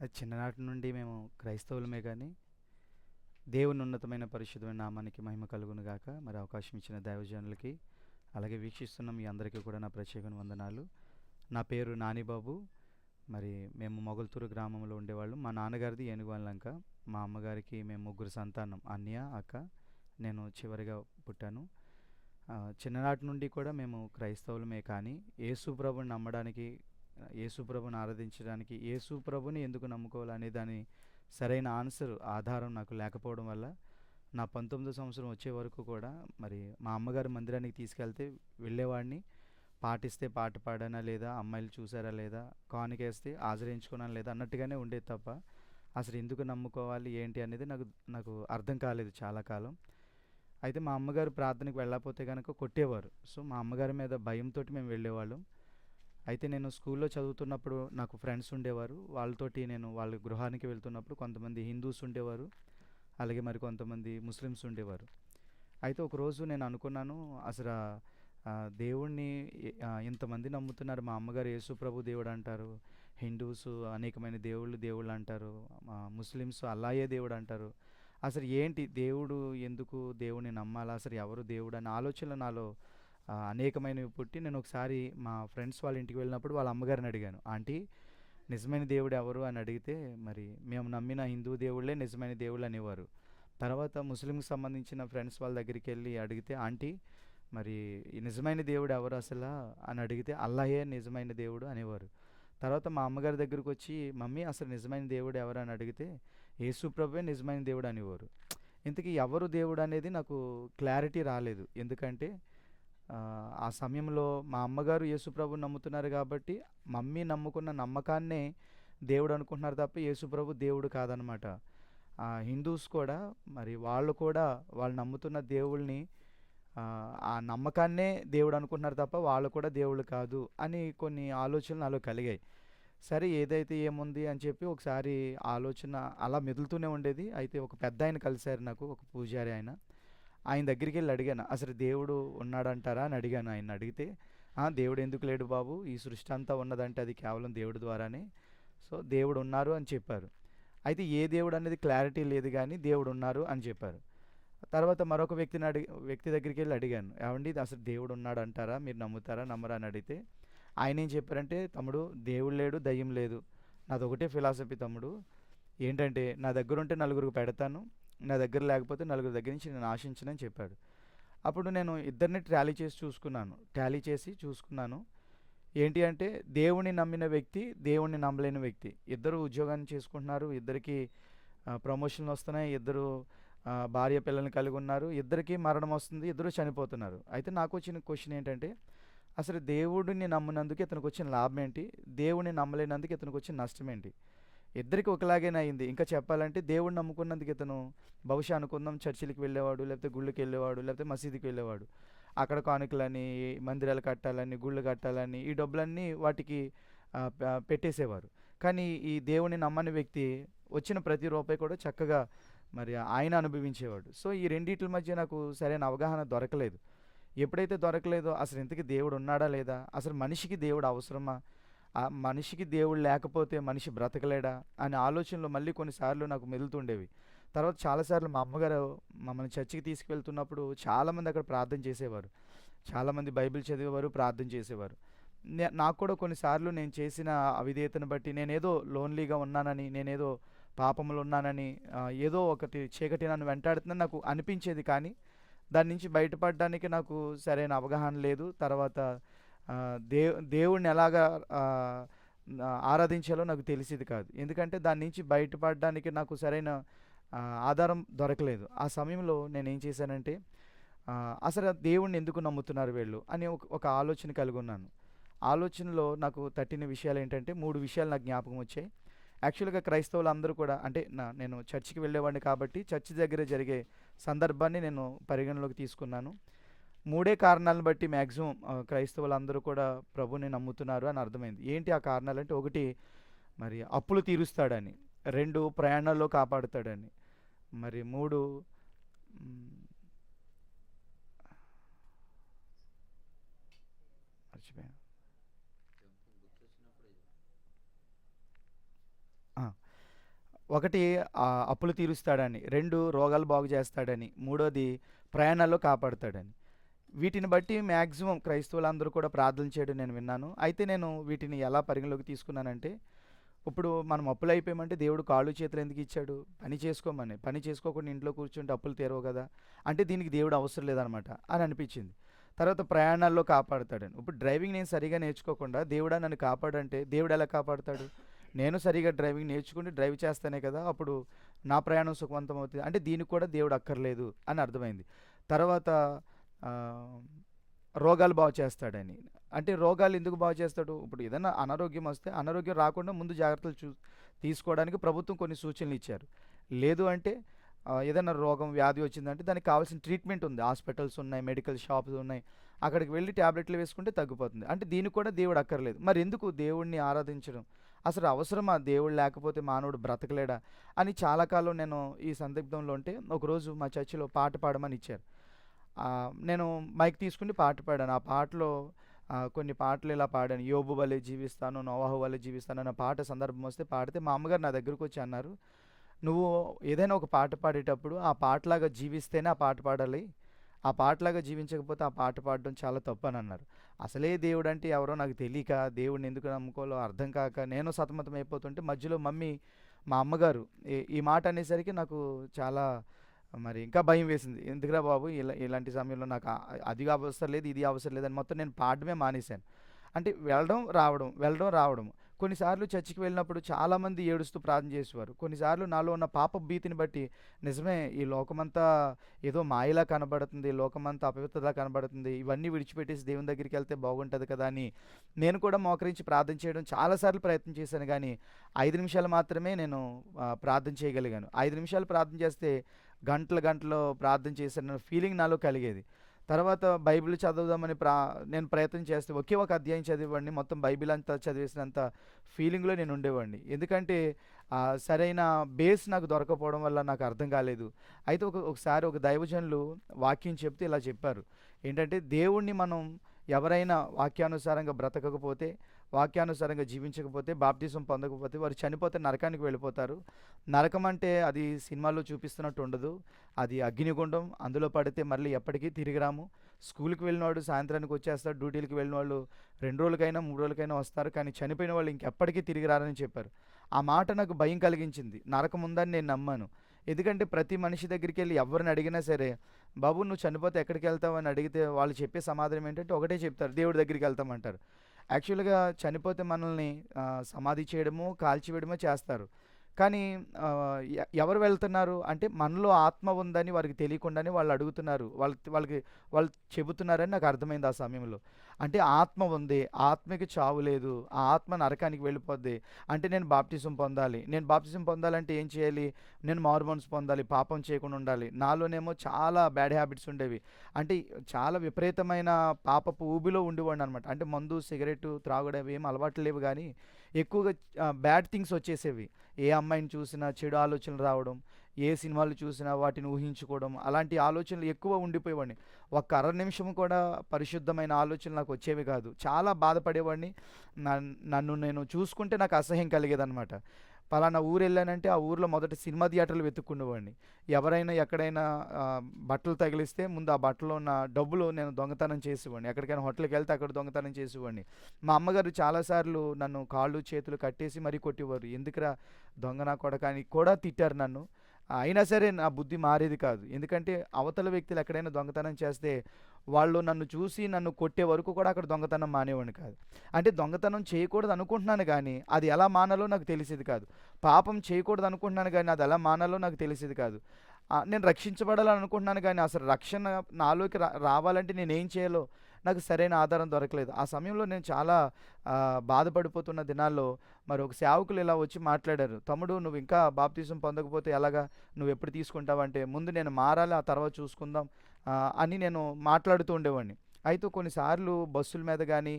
అది చిన్ననాటి నుండి మేము క్రైస్తవులమే కానీ దేవుని ఉన్నతమైన పరిశుద్ధమైన నామానికి మహిమ కలుగును గాక. మరి అవకాశం ఇచ్చిన దైవజనులకి అలాగే వీక్షిస్తున్న మీ అందరికీ కూడా నా ప్రత్యేక వందనాలు. నా పేరు నానిబాబు. మరి మేము మొగల్తూరు గ్రామంలో ఉండేవాళ్ళు. మా నాన్నగారిది ఏనుగువల్లంక. మా అమ్మగారికి మేము ముగ్గురు సంతానం, అన్నయ్య, అక్క, నేను చివరిగా పుట్టాను. చిన్ననాటి నుండి కూడా మేము క్రైస్తవులమే కానీ యేసు ప్రభుని నమ్మడానికి, యేసు ప్రభుని ఆరాధించడానికి, యేసు ప్రభుని ఎందుకు నమ్ముకోవాలనే దాని సరైన ఆధారం నాకు లేకపోవడం వల్ల నా 19వ సంవత్సరం వచ్చే వరకు కూడా మరి మా అమ్మగారు మందిరానికి తీసుకెళ్తే వెళ్ళేవాడిని. పాటిస్తే పాట పాడానా లేదా, అమ్మాయిలు చూసారా లేదా, కానుకేస్తే హాజరించుకున్నాను లేదా అన్నట్టుగానే ఉండేది తప్ప అసలు ఎందుకు నమ్ముకోవాలి ఏంటి అనేది నాకు నాకు అర్థం కాలేదు చాలా కాలం. అయితే మా అమ్మగారు ప్రార్థనకి వెళ్ళకపోతే కనుక కొట్టేవారు. సో మా అమ్మగారి మీద భయంతో మేము వెళ్ళేవాళ్ళం. అయితే నేను స్కూల్లో చదువుతున్నప్పుడు నాకు ఫ్రెండ్స్ ఉండేవారు. వాళ్ళతోటి నేను వాళ్ళ గృహానికి వెళ్తున్నప్పుడు కొంతమంది హిందూస్ ఉండేవారు, అలాగే మరి కొంతమంది ముస్లిమ్స్ ఉండేవారు. అయితే ఒకరోజు నేను అనుకున్నాను, అసలు దేవుణ్ణి ఇంతమంది నమ్ముతున్నారు. మా అమ్మగారు యేసు ప్రభు దేవుడు అంటారు, హిందూస్ అనేకమైన దేవుళ్ళు అంటారు, ముస్లిమ్స్ అల్లాయే దేవుడు అంటారు. అసలు ఏంటి దేవుడు, ఎందుకు దేవుణ్ణి నమ్మాలా, అసలు ఎవరు దేవుడు అనే ఆలోచనలు నాలో అనేకమైనవి పుట్టి నేను ఒకసారి మా ఫ్రెండ్స్ వాళ్ళ ఇంటికి వెళ్ళినప్పుడు వాళ్ళ అమ్మగారిని అడిగాను, ఆంటీ నిజమైన దేవుడు ఎవరు అని అడిగితే మరి మేము నమ్మిన హిందూ దేవుళ్ళే నిజమైన దేవుళ్ళు అనేవారు. తర్వాత ముస్లింకి సంబంధించిన ఫ్రెండ్స్ వాళ్ళ దగ్గరికి వెళ్ళి అడిగితే, ఆంటీ మరి ఈ నిజమైన దేవుడు ఎవరు అసలు అని అడిగితే అల్లాహే నిజమైన దేవుడు అనేవారు. తర్వాత మా అమ్మగారి దగ్గరకు వచ్చి, మమ్మీ అసలు నిజమైన దేవుడు ఎవరు అని అడిగితే యేసు ప్రభువే నిజమైన దేవుడు అనేవారు. ఇంతకీ ఎవరు దేవుడు అనేది నాకు క్లారిటీ రాలేదు. ఎందుకంటే ఆ సమయంలో మా అమ్మగారు యేసుప్రభుని నమ్ముతున్నారు కాబట్టి మమ్మీ నమ్ముకున్న నమ్మకాన్నే దేవుడు అనుకుంటున్నారు తప్ప యేసుప్రభు దేవుడు కాదనమాట. హిందూస్ కూడా మరి వాళ్ళు కూడా వాళ్ళు నమ్ముతున్న దేవుళ్ళని ఆ నమ్మకాన్నే దేవుడు అనుకుంటున్నారు తప్ప వాళ్ళు కూడా దేవుళ్ళు కాదు అని కొన్ని ఆలోచనలు నాలో కలిగాయి. సరే ఏదైతే ఏముంది అని చెప్పి ఒకసారి ఆలోచన అలా మెదులుతూనే ఉండేది. అయితే ఒక పెద్ద ఆయన కలిశారు నాకు, ఒక పూజారి ఆయన. ఆయన దగ్గరికి వెళ్ళి అడిగాను, అసలు దేవుడు ఉన్నాడంటారా అని అడిగాను. ఆయన అడిగితే, దేవుడు ఎందుకు లేడు బాబు, ఈ సృష్టి అంతా ఉన్నదంటే అది కేవలం దేవుడి ద్వారానే, సో దేవుడు ఉన్నారు అని చెప్పారు. అయితే ఏ దేవుడు అనేది క్లారిటీ లేదు కానీ దేవుడు ఉన్నారు అని చెప్పారు. తర్వాత మరొక వ్యక్తి దగ్గరికి వెళ్ళి అడిగాను, ఏమండి అసలు దేవుడు ఉన్నాడు అంటారా, మీరు నమ్ముతారా నమ్మరా అని అడిగితే ఆయన ఏం చెప్పారంటే, తమ్ముడు దేవుడు లేడు దయ్యం లేదు, నాది ఒకటే ఫిలాసఫీ తమ్ముడు, ఏంటంటే నా దగ్గర ఉంటే నలుగురికి పెడతాను, నా దగ్గర లేకపోతే నలుగురి దగ్గర నుంచి నేను ఆశించనని చెప్పాడు. అప్పుడు నేను ఇద్దరిని టాలీ చేసి చూసుకున్నాను. ఏంటి అంటే దేవుణ్ణి నమ్మిన వ్యక్తి, దేవుణ్ణి నమ్మలేని వ్యక్తి ఇద్దరు ఉద్యోగాన్ని చేసుకుంటున్నారు, ఇద్దరికి ప్రమోషన్లు వస్తున్నాయి, ఇద్దరు భార్య పిల్లల్ని కలిగి ఉన్నారు, ఇద్దరికి మరణం వస్తుంది, ఇద్దరు చనిపోతున్నారు. అయితే నాకు వచ్చిన క్వశ్చన్ ఏంటంటే, అసలు దేవుడిని నమ్మినందుకు ఇతనికి వచ్చిన లాభం ఏంటి, దేవుడిని నమ్మలేనందుకు ఇతనికి వచ్చిన నష్టం ఏంటి? ఇద్దరికి ఒకలాగేనే అయింది. ఇంకా చెప్పాలంటే దేవుడిని నమ్ముకున్నందుకు ఇతను బహుశా అనుకుందాం చర్చిలకు వెళ్ళేవాడు, లేకపోతే గుళ్ళకి వెళ్ళేవాడు, లేకపోతే మసీదుకి వెళ్ళేవాడు. అక్కడ కానుకలని, మందిరాలు కట్టాలని, గుళ్ళు కట్టాలని, ఈ డబ్బులన్నీ వాటికి పెట్టేసేవారు. కానీ ఈ దేవుని నమ్మని వ్యక్తి వచ్చిన ప్రతి రూపాయి కూడా చక్కగా మరి ఆయన అనుభవించేవాడు. సో ఈ రెండిట్ల మధ్య నాకు సరైన అవగాహన దొరకలేదు. ఎప్పుడైతే దొరకలేదో అసలు ఇంతకీ దేవుడు ఉన్నాడా లేదా, అసలు మనిషికి దేవుడు అవసరమా, ఆ మనిషికి దేవుడు లేకపోతే మనిషి బ్రతకలేడా అనే ఆలోచనలు మళ్ళీ కొన్నిసార్లు నాకు మెదులుతుండేవి. తర్వాత చాలాసార్లు మా అమ్మగారు మమ్మల్ని చర్చికి తీసుకువెళ్తున్నప్పుడు చాలామంది అక్కడ ప్రార్థన చేసేవారు, చాలామంది బైబిల్ చదివేవారు, ప్రార్థన చేసేవారు. నాకు కూడా కొన్నిసార్లు నేను చేసిన అవిధేయతను బట్టి, నేనేదో లోన్లీగా ఉన్నానని, నేనేదో పాపములు ఉన్నానని, ఏదో ఒకటి చీకటి నన్ను వెంటాడుతుందని నాకు అనిపించేది. కానీ దాని నుంచి బయటపడడానికి నాకు సరైన అవగాహన లేదు. తర్వాత దేవుడిని ఎలాగా ఆరాధించాలో నాకు తెలిసేది కాదు. ఎందుకంటే దాని నుంచి బయటపడడానికి నాకు సరైన ఆధారం దొరకలేదు. ఆ సమయంలో నేనేం చేశానంటే, అసలు దేవుణ్ణి ఎందుకు నమ్ముతున్నారు వీళ్ళు అని ఒక ఆలోచన కలిగి ఉన్నాను. ఆలోచనలో నాకు తట్టిన విషయాలు ఏంటంటే, 3 విషయాలు నాకు జ్ఞాపకం వచ్చాయి. యాక్చువల్గా క్రైస్తవులు అందరూ కూడా, అంటే నేను చర్చికి వెళ్ళేవాడిని కాబట్టి చర్చి దగ్గర జరిగే సందర్భాన్ని నేను పరిగణలోకి తీసుకున్నాను. 3 కారణాలను బట్టి మ్యాక్సిమం క్రైస్తవులందరూ కూడా ప్రభుని నమ్ముతున్నారు అని అర్థమైంది. ఏంటి ఆ కారణాలంటే, 1 మరి అప్పులు తీరుస్తాడని, 2 ప్రయాణాల్లో కాపాడుతాడని, మరి 3 మర్చిపోయాను. ఒకటి అప్పులు తీరుస్తాడని, 2 రోగాలు బాగు చేస్తాడని, మూడోది ప్రయాణాల్లో కాపాడుతాడని. వీటిని బట్టి మ్యాక్సిమం క్రైస్తవులందరూ కూడా ప్రార్థన చేయడం నేను విన్నాను. అయితే నేను వీటిని ఎలా పరిగణలోకి తీసుకున్నానంటే, ఇప్పుడు మనం అప్పులయిపోయామంటే దేవుడు కాళ్ళు చేతులు ఎందుకు ఇచ్చాడు? పని చేసుకోమని. పని చేసుకోకుండా ఇంట్లో కూర్చుంటే అప్పులు తీరవు కదా! అంటే దీనికి దేవుడు అవసరం లేదనమాట అని అనిపించింది. తర్వాత ప్రయాణాల్లో కాపాడుతాడని. ఇప్పుడు డ్రైవింగ్ నేను సరిగ్గా నేర్చుకోకుండా దేవుడా నన్ను కాపాడంటే దేవుడు ఎలా కాపాడుతాడు? నేను సరిగ్గా డ్రైవింగ్ నేర్చుకుంటే డ్రైవ్ చేస్తానే కదా! అప్పుడు నా ప్రయాణం సుఖవంతం అవుతుంది. అంటే దీనికి కూడా దేవుడు అక్కర్లేదు అని అర్థమైంది. తర్వాత ఆహ్, రోగాలు బాగు చేస్తాడని. అంటే రోగాలు ఎందుకు బాగు చేస్తాడు? ఇప్పుడు ఏదైనా అనారోగ్యం వస్తే అనారోగ్యం రాకుండా ముందు జాగ్రత్తలు తీసుకోవడానికి ప్రభుత్వం కొన్ని సూచనలు ఇచ్చారు. లేదు అంటే ఏదైనా రోగం, వ్యాధి వచ్చిందంటే దానికి కావాల్సిన ట్రీట్మెంట్ ఉంది. హాస్పిటల్స్ ఉన్నాయి, మెడికల్ షాప్స్ ఉన్నాయి. అక్కడికి వెళ్లి టాబ్లెట్లు వేసుకుంటే తగ్గిపోతుంది. అంటే దీనికి కూడా దేవుడు అక్కర్లేదు. మరెందుకు దేవుడిని ఆరాధించడం? అసలు అవసరమా? దేవుడు లేకపోతే మానవుడు బ్రతకలేడా? అని చాలా కాలం నేను ఈ సందిగ్ధంలో ఉంటే ఒకరోజు మా చర్చిలో పాట పాడమని ఇచ్చారు. నేను మైక్ తీసుకొని పాట పాడాను. ఆ పాటలో కొన్ని పాటలు ఇలా పాడాను. 'యోబు వలె జీవిస్తాను, నోవాహు వలె జీవిస్తాను' అన్న పాట సందర్భం వస్తే పాడితే మా అమ్మగారు నా దగ్గరకొచ్చి అన్నారు, "నువ్వు ఏదైనా ఒక పాట పాడేటప్పుడు ఆ పాటలాగా జీవిస్తేనే ఆ పాట పాడాలి. ఆ పాటలాగా జీవించకపోతే ఆ పాట పాడడం చాలా తప్పనన్నారు." అసలే దేవుడంటే ఎవరో నాకు తెలీక, దేవుడిని ఎందుకు నమ్ముకోవాలో అర్థం కాక నేను సతమతమైపోతుంటే మధ్యలో మా అమ్మగారు ఈ మాట అనేసరికి నాకు చాలా మరి ఇంకా భయం వేసింది. ఎందుకురా బాబు ఇలాంటి సమయంలో నాకు అది అవసరం లేదు, ఇది అవసరం లేదని మొత్తం నేను పాడడమే మానేశాను. అంటే వెళ్ళడం, రావడం, వెళ్ళడం, రావడం. కొన్నిసార్లు చర్చికి వెళ్ళినప్పుడు చాలామంది ఏడుస్తూ ప్రార్థన చేసేవారు. కొన్నిసార్లు నాలో ఉన్న పాపపు భీతిని బట్టి నిజమే ఈ లోకమంతా ఏదో మాయలా కనబడుతుంది, లోకమంతా అపవిత్రలా కనబడుతుంది. ఇవన్నీ విడిచిపెట్టేసి దేవుని దగ్గరికి వెళ్తే బాగుంటది కదా! అని నేను కూడా మోకరించి ప్రార్థన చేయడం చాలా సార్లు ప్రయత్నం చేశాను గానీ, 5 నిమిషాలు మాత్రమే నేను ప్రార్థన చేయగలిగాను. 5 నిమిషాలు ప్రార్థన చేస్తే గంటలు గంటలు ప్రార్థన చేశానన్న ఫీలింగ్ నాలో కలిగేది. తర్వాత బైబిల్ చదువుదామని నేను ప్రయత్నం చేస్తే ఒకే ఒక అధ్యాయం చదివేవాడిని. మొత్తం బైబిల్ అంతా చదివేసినంత ఫీలింగ్‌లో నేను ఉండేవాడిని. ఎందుకంటే సరైన బేస్ నాకు దొరకకపోవడం వల్ల నాకు అర్థం కాలేదు. అయితే ఒకసారి ఒక దైవజనులు వాక్యం చెప్తే ఇలా చెప్పారు. ఏంటంటే దేవుడిని మనం ఎవరైనా వాక్యానుసారంగా బ్రతకకపోతే, వాక్యానుసారంగా జీవించకపోతే, బాప్తిసం పొందకపోతే వారు చనిపోతే నరకానికి వెళ్ళిపోతారు. నరకం అంటే అది సినిమాల్లో చూపిస్తున్నట్టు ఉండదు. అది అగ్నిగుండం. అందులో పడితే మళ్ళీ ఎప్పటికీ తిరిగి రాము. స్కూలుకి వెళ్ళినవాడు సాయంత్రానికి వచ్చేస్తాడు. డ్యూటీలకి వెళ్ళినవాళ్ళు 2 రోజులకైనా, 3 రోజులకైనా వస్తారు. కానీ చనిపోయిన వాళ్ళు ఇంకెప్పటికీ తిరిగి రారని చెప్పారు. ఆ మాట నాకు భయం కలిగించింది. నరకం ఉందని నేను నమ్మాను. ఎందుకంటే ప్రతి మనిషి దగ్గరికెళ్ళి ఎవరిని అడిగినా సరే, "బాబు నువ్వు చనిపోతే ఎక్కడికెళ్తావు?" అని అడిగితే వాళ్ళు చెప్పే సమాధానం ఏంటంటే ఒకటే చెప్తారు, "దేవుడి దగ్గరికెళ్తామంటారు." యాక్చువల్‌గా చనిపోతే మనల్ని సమాధి చేయడమో, కాల్చివేయడమో చేస్తారు. కానీ ఎవరు వెళ్తున్నారు అంటే మనలో ఆత్మ ఉందని వారికి తెలియకుండానే వాళ్ళు అడుగుతున్నారు. వాళ్ళు చెబుతున్నారని నాకు అర్థమైంది ఆ సమయంలో. అంటే ఆత్మ ఉంది. ఆత్మకి చావు లేదు. ఆ ఆత్మ నరకానికి వెళ్ళిపోద్ది. అంటే నేను బాప్టిజం పొందాలి. నేను బాప్టిజం పొందాలంటే ఏం చేయాలి? నేను మారుమనసు పొందాలి. పాపం చేయకుండా ఉండాలి. నాలోనేమో చాలా బ్యాడ్ హ్యాబిట్స్ ఉండేవి. అంటే చాలా విపరీతమైన పాపపు ఊబిలో ఉండేవాడిననమాట. అంటే మందు, సిగరెట్టు, త్రాగుడు అవి ఏమి అలవాట్లు లేవు గానీ ఎక్కువగా బ్యాడ్ థింగ్స్ వచ్చేసేవి. ఏ అమ్మాయిని చూసినా చెడు ఆలోచనలు రావడం, ఏ సినిమాలు చూసినా వాటిని ఊహించుకోవడం, అలాంటి ఆలోచనలు ఎక్కువ ఉండిపోయేవాడిని. ఒక్క అర నిమిషం కూడా పరిశుద్ధమైన ఆలోచనలు నాకు వచ్చేవి కాదు. చాలా బాధపడేవాడిని. నన్ను నేను చూసుకుంటే నాకు అసహ్యం కలిగేదనమాట. పలానా ఊరెళ్ళానంటే ఆ ఊర్లో మొదట సినిమా థియేటర్లు వెతుక్కునేవాడిని. ఎవరైనా ఎక్కడైనా బట్టలు తగిలిస్తే ముందు ఆ బట్టలో ఉన్న డబ్బులు నేను దొంగతనం చేసేవాడిని. ఎక్కడికైనా హోటల్‌కెళ్తే అక్కడ దొంగతనం చేసేవాడిని. మా అమ్మగారు చాలా సార్లు నన్ను కాళ్ళు, చేతులు కట్టేసి మరీ కొట్టేవారు. "ఎందుకురా దొంగ నా కొడకా" అని కూడా తిట్టారు నన్ను. అయినా సరే నా బుద్ధి మారేది కాదు. ఎందుకంటే అవతల వ్యక్తులు ఎక్కడైనా దొంగతనం చేస్తే వాళ్ళు నన్ను చూసి నన్ను కొట్టే వరకు కూడా అక్కడ దొంగతనం మానేవాడిని కాదు. అంటే దొంగతనం చేయకూడదు అనుకుంటున్నాను గానీ, అది ఎలా మానాలో నాకు తెలిసేది కాదు. పాపం చేయకూడదు అనుకుంటున్నాను గానీ, అది ఎలా మానాలో నాకు తెలిసేది కాదు. నేను రక్షించబడాలని అనుకుంటున్నాను గానీ, అసలు రక్షణ నాలోకి రావాలంటే నేనేం చేయాలో నాకు సరైన ఆధారం దొరకలేదు. ఆ సమయంలో నేను చాలా బాధపడిపోతున్న దినాల్లో మరి ఒక సేవకులు ఇలా వచ్చి మాట్లాడారు. "తమ్ముడు నువ్వు ఇంకా బాప్తిసం పొందకపోతే ఎలాగా? నువ్వెప్పుడు తీసుకుంటావంటే" "ముందు నేను మారాలి ఆ తర్వాత చూసుకుందాం" అని నేను మాట్లాడుతూ ఉండేవాడిని. అయితే కొన్నిసార్లు బస్సుల మీద గానీ,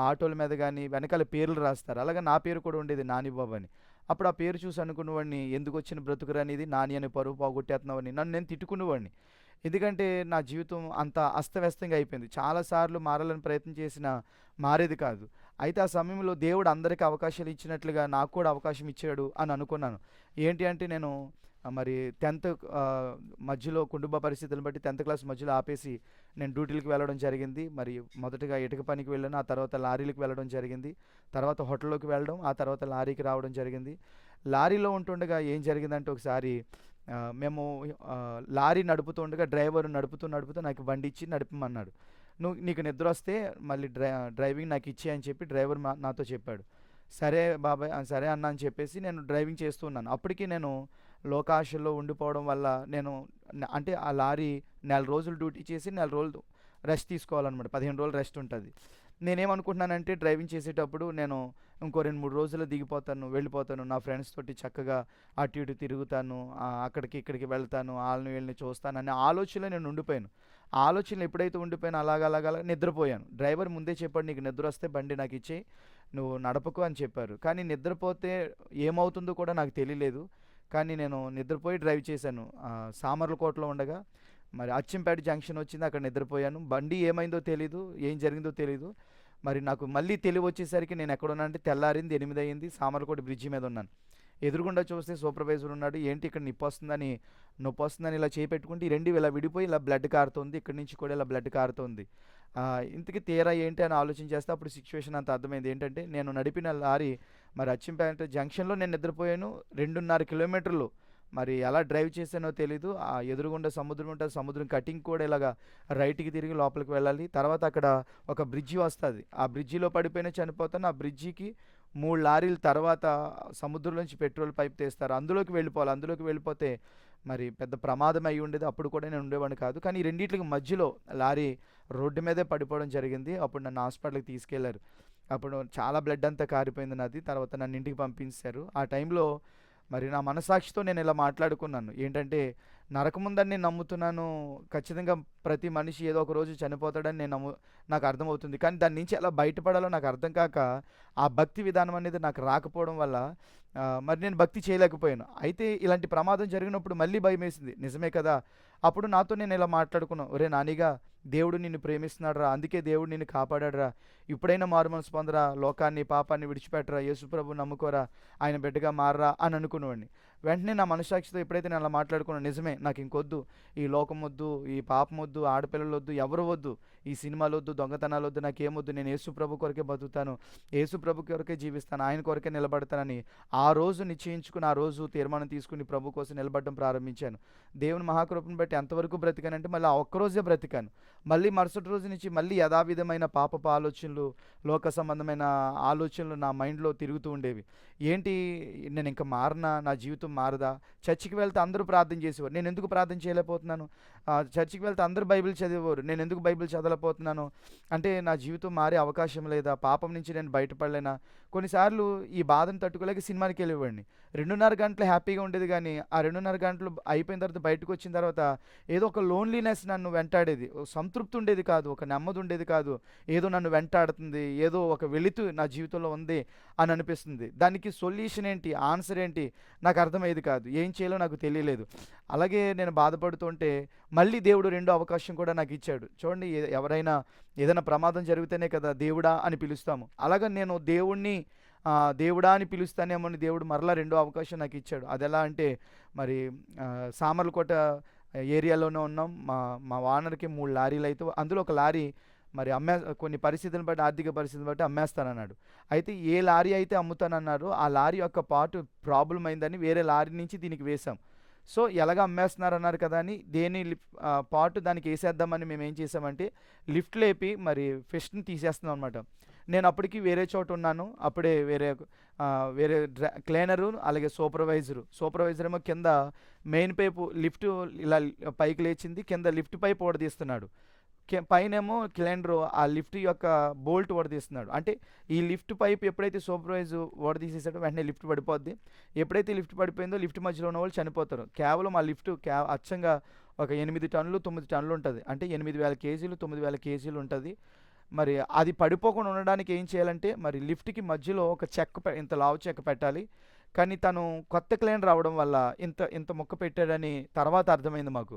ఆటోల మీద గానీ వెనకాల పేర్లు రాస్తారు. అలాగే నా పేరు కూడా ఉండేది నానిబాబు అని. అప్పుడు ఆ పేరు చూసి అనుకునేవాడిని, ఎందుకొచ్చిన బ్రతుకురా నీది, నాని అని పరువు పోగొట్టేత్తన్నావని నన్ను నేను తిట్టుకునేవాడిని. ఎందుకంటే నా జీవితం అంత అస్తవ్యస్తంగా అయిపోయింది. చాలా సార్లు మారాలని ప్రయత్నం చేసినా మారేది కాదు. అయితే ఆ సమయంలో దేవుడు అందరికి అవకాశాలు ఇచ్చినట్లుగా నాకు కూడా అవకాశం ఇచ్చాడు అని అనుకున్నాను. ఏంటి అంటే నేను మరి 10థ్ మధ్యలో కుటుంబ పరిస్థితులను బట్టి 10థ్ క్లాస్ మధ్యలో ఆపేసి నేను డ్యూటీలకి వెళ్ళడం జరిగింది. మరి మొదటగా ఇటుక పనికి వెళ్ళాను. ఆ తర్వాత లారీలకు వెళ్ళడం జరిగింది. తర్వాత హోటల్‌లోకి వెళ్ళడం, ఆ తర్వాత లారీకి రావడం జరిగింది. లారీలో ఉంటుండగా ఏం జరిగిందంటే ఒకసారి మేము లారీ నడుపుతుండగా డ్రైవర్ నడుపుతూ నాకు బండి ఇచ్చి నడపమన్నాడు. నీకు నిద్రొస్తే మళ్ళీ డ్రైవింగ్ నాకు ఇచ్చేయి అని చెప్పి డ్రైవర్ నాతో చెప్పాడు. సరే బాబాయ్ సరే అన్న అని చెప్పేసి నేను డ్రైవింగ్ చేస్తూ ఉన్నాను. అప్పటికి నేను లోకాశలో ఉండిపోవడం వల్ల నేను అంటే ఆ లారీ నెల రోజులు డ్యూటీ చేసి నెల రోజులు రెస్ట్ తీసుకోవాలన్నమాట. 15 రోజులు రెస్ట్ ఉంటుంది. నేనేమనుకుంటున్నానంటే డ్రైవింగ్ చేసేటప్పుడు నేను ఇంకో 2-3 రోజుల్లో దిగిపోతాను, వెళ్ళిపోతాను. నా ఫ్రెండ్స్ తోటి చక్కగా అటు ఇటు తిరుగుతాను, అక్కడికి ఇక్కడికి వెళ్తాను, వాళ్ళని వీళ్ళని చూస్తాను అనే ఆలోచనలో నేను ఉండిపోయాను. ఆ ఆలోచనలు ఎప్పుడైతే ఉండిపోయానో అలాగ నిద్రపోయాను. డ్రైవర్ ముందే చెప్పాడు, నీకు నిద్ర వస్తే బండి నాకు ఇచ్చేయి, నువ్వు నడపకు అని చెప్పారు. కానీ నిద్రపోతే ఏమవుతుందో కూడా నాకు తెలియలేదు. కానీ నేను నిద్రపోయి డ్రైవ్ చేశాను. సామర్లకోటలో ఉండగా మరి అచ్చంపేట జంక్షన్ వచ్చింది, అక్కడ నిద్రపోయాను. బండి ఏమైందో తెలీదు, ఏం జరిగిందో తెలీదు. మరి నాకు మళ్ళీ తెలివొచ్చేసరికి నేను ఎక్కడున్నా అంటే తెల్లారింది, 8 అయింది. సామర్లకోట బ్రిడ్జి మీద ఉన్నాను. ఎదురుగుండా చూస్తే సూపర్వైజర్ ఉన్నాడు. ఏంటి ఇక్కడ నొప్పొస్తుందని ఇలా చేయి పెట్టుకుంటే ఈ 2 ఇలా విడిపోయి ఇలా బ్లడ్ కారుతుంది. ఇక్కడి నుంచి కూడా ఇలా బ్లడ్ కారుతుంది. ఇంతకీ తీరా ఏంటి అని ఆలోచన చేస్తే అప్పుడు సిచ్యువేషన్ అంతా అర్థమైంది. ఏంటంటే నేను నడిపిన లారీ మరి అచ్చంపేట జంక్షన్‌లో నేను నిద్రపోయాను. 2.5 కిలోమీటర్లు మరి ఎలా డ్రైవ్ చేశానో తెలీదు. ఆ ఎదురుగుండా సముద్రం ఉంటది. సముద్రం కటింగ్ కూడా ఇలాగా రైట్‌కి తిరిగి లోపలికి వెళ్ళాలి. తర్వాత అక్కడ ఒక బ్రిడ్జి వస్తది. ఆ బ్రిడ్జిలో పడిపోయినా చనిపోతాను. ఆ బ్రిడ్జికి 3 లారీల తర్వాత సముద్రంలోంచి పెట్రోల్ పైప్ తీస్తారు. అందులోకి వెళ్ళిపోవాలి. అందులోకి వెళ్ళిపోతే మరి పెద్ద ప్రమాదం అయ్యి ఉండేది. అప్పుడు కూడా నేను ఉండేవాడిని కాదు. కానీ ఈ రెండిట్లకి మధ్యలో లారీ రోడ్డు మీదే పడిపోవడం జరిగింది. అప్పుడు నన్ను హాస్పిటల్‌కి తీసుకెళ్లారు. అప్పుడు చాలా బ్లడ్ అంతా కారిపోయింది నాది. తర్వాత నన్ను ఇంటికి పంపించేశారు. ఆ టైంలో మరి నా మనస్సాక్షితో నేను ఇలా మాట్లాడుకున్నాను. ఏంటంటే నరకముందని నేను నమ్ముతున్నాను. ఖచ్చితంగా ప్రతి మనిషి ఏదో ఒక రోజు చనిపోతాడని నాకు అర్థమవుతుంది. కానీ దాని నుంచి ఎలా బయటపడాలో నాకు అర్థం కాక ఆ భక్తి విధానం అనేది నాకు రాకపోవడం వల్ల మరి నేను భక్తి చేయలేకపోయాను. అయితే ఇలాంటి ప్రమాదం జరిగినప్పుడు మళ్ళీ భయమేసింది. నిజమే కదా! అప్పుడు నాతో నేను ఇలా మాట్లాడుకున్నా. ఒరేయ్ నానిగా, దేవుడు నిన్ను ప్రేమిస్తున్నాడురా. అందుకే దేవుడు నిన్ను కాపాడాడురా. ఇప్పుడైనా మారుమనసు పొందరా. లోకాన్ని, పాపాన్ని విడిచిపెట్టరా. యేసుప్రభువుని నమ్ముకోరా. ఆయన బిడ్డగా మారరా అని అనుకునేవాడిని. వెంటనే నా మనస్సాక్షితో ఎప్పుడైతే నేను అలా మాట్లాడుకున్నానో నిజమే, నాకు ఇంకొద్దు, ఈ లోకం వద్దు, ఈ పాపం వద్దు, ఆడపిల్లలు వద్దు, ఎవరు వద్దు, ఈ సినిమాలు వద్దు, దొంగతనాలు వద్దు, నాకేమొద్దు, నేను యేసుప్రభు కొరకే బతుకుతాను, యేసుప్రభు కొరకే జీవిస్తాను, ఆయన కొరకే నిలబడతానని ఆ రోజు నిశ్చయించుకుని, ఆ రోజు తీర్మానం తీసుకుని ప్రభు కోసం నిలబడడం ప్రారంభించాను. దేవుని మహాకృపను బట్టి ఎంతవరకు బ్రతికానంటే మళ్ళీ ఆ ఒక్కరోజే బ్రతికాను. మళ్ళీ మరుసటి రోజు నుంచి మళ్ళీ యథావిధమైన పాపపు ఆలోచనలు, లోక సంబంధమైన ఆలోచనలు నా మైండ్లో తిరుగుతూ ఉండేవి. ఏంటి, నేను ఇంకా మారనా, నా జీవితం మారదా? చర్చికి వెళ్తే అందరూ ప్రార్థన చేసేవారు, నేను ఎందుకు ప్రార్థన చేయలేకపోతున్నాను? చర్చికి వెళ్తే అందరూ బైబిల్ చదివేవారు, నేను ఎందుకు బైబిల్ చదవలేకపోతున్నాను? అంటే నా జీవితం మారే అవకాశం లేదా? పాపం నుంచి నేను బయటపడలేనా? కొన్నిసార్లు ఈ బాధను తట్టుకోలేక సినిమాకి వెళ్ళేవాడిని. 2:30 గంటలు హ్యాపీగా ఉండేది, కానీ ఆ 2:30 గంటలు అయిపోయిన తర్వాత బయటకు వచ్చిన తర్వాత ఏదో ఒక లోన్లీనెస్ నన్ను వెంటాడేది. సంతృప్తి ఉండేది కాదు, ఒక నెమ్మది ఉండేది కాదు. ఏదో నన్ను వెంటాడుతుంది, ఏదో ఒక వెలుతు నా జీవితంలో ఉంది అని అనిపిస్తుంది. దానికి సొల్యూషన్ ఏంటి, ఆన్సర్ ఏంటి నాకు అర్థమయ్యేది కాదు. ఏం చేయాలో నాకు తెలియలేదు. అలాగే నేను బాధపడుతుంటే మళ్ళీ దేవుడు రెండో అవకాశం కూడా నాకు ఇచ్చాడు. చూడండి, ఎవరైనా ఏదైనా ప్రమాదం జరిగితేనే కదా దేవుడా అని పిలుస్తాము. అలాగే నేను దేవుడా అని పిలుస్తానేమో అని దేవుడు మరలా రెండో అవకాశం నాకు ఇచ్చాడు. అదెలా అంటే మరి సామర్లకోట ఏరియాలోనే ఉన్నాం. మా ఓనర్‌కి 3 లారీలు అయితే అందులో ఒక లారీ మరి కొన్ని పరిస్థితులను బట్టి, ఆర్థిక పరిస్థితులను బట్టి అమ్మేస్తానన్నాడు. అయితే ఏ లారీ అయితే అమ్ముతానన్నారో ఆ లారీ యొక్క పార్ట్ ప్రాబ్లమ్ అయిందని వేరే లారీ నుంచి దీనికి వేశాం. సో ఎలాగ అమ్మేస్తున్నారన్నారు కదా అని పార్ట్ దానికి వేసేద్దామని మేము ఏం చేసామంటే లిఫ్ట్ లేపి మరి ఫిష్‌ని తీసేస్తున్నాం అనమాట. నేను అప్పటికి వేరే చోట ఉన్నాను. అప్పుడే వేరే క్లీనరు, అలాగే సూపర్వైజర్ ఏమో కింద మెయిన్ పైపు లిఫ్ట్ ఇలా పైకి లేచింది, కింద లిఫ్ట్ పైప్ ఊడదీస్తున్నాడు. పైనేమో క్లీనరు ఆ లిఫ్ట్ యొక్క బోల్ట్ ఊడదీస్తున్నాడు. అంటే ఈ లిఫ్ట్ పైప్ ఎప్పుడైతే సూపర్వైజర్ ఊడదీసేసాడో వెంటనే లిఫ్ట్ పడిపోద్ది. ఎప్పుడైతే లిఫ్ట్ పడిపోయిందో లిఫ్ట్ మధ్యలో ఉన్న వాళ్ళు చనిపోతారు. కేవలం ఆ లిఫ్ట్ అచ్చంగా ఒక 8 టన్నులు 9 టన్నులు ఉంటుంది. అంటే 8,000 కేజీలు 9,000 కేజీలు ఉంటుంది. మరి అది పడిపోకుండా ఉండడానికి ఏం చేయాలంటే మరి లిఫ్ట్‌కి మధ్యలో ఒక ఇంత లావు చెక్క పెట్టాలి. కానీ తను కొత్త క్లీనర్ రావడం వల్ల ఇంత ముక్క పెట్టాడని తర్వాత అర్థమైంది మాకు.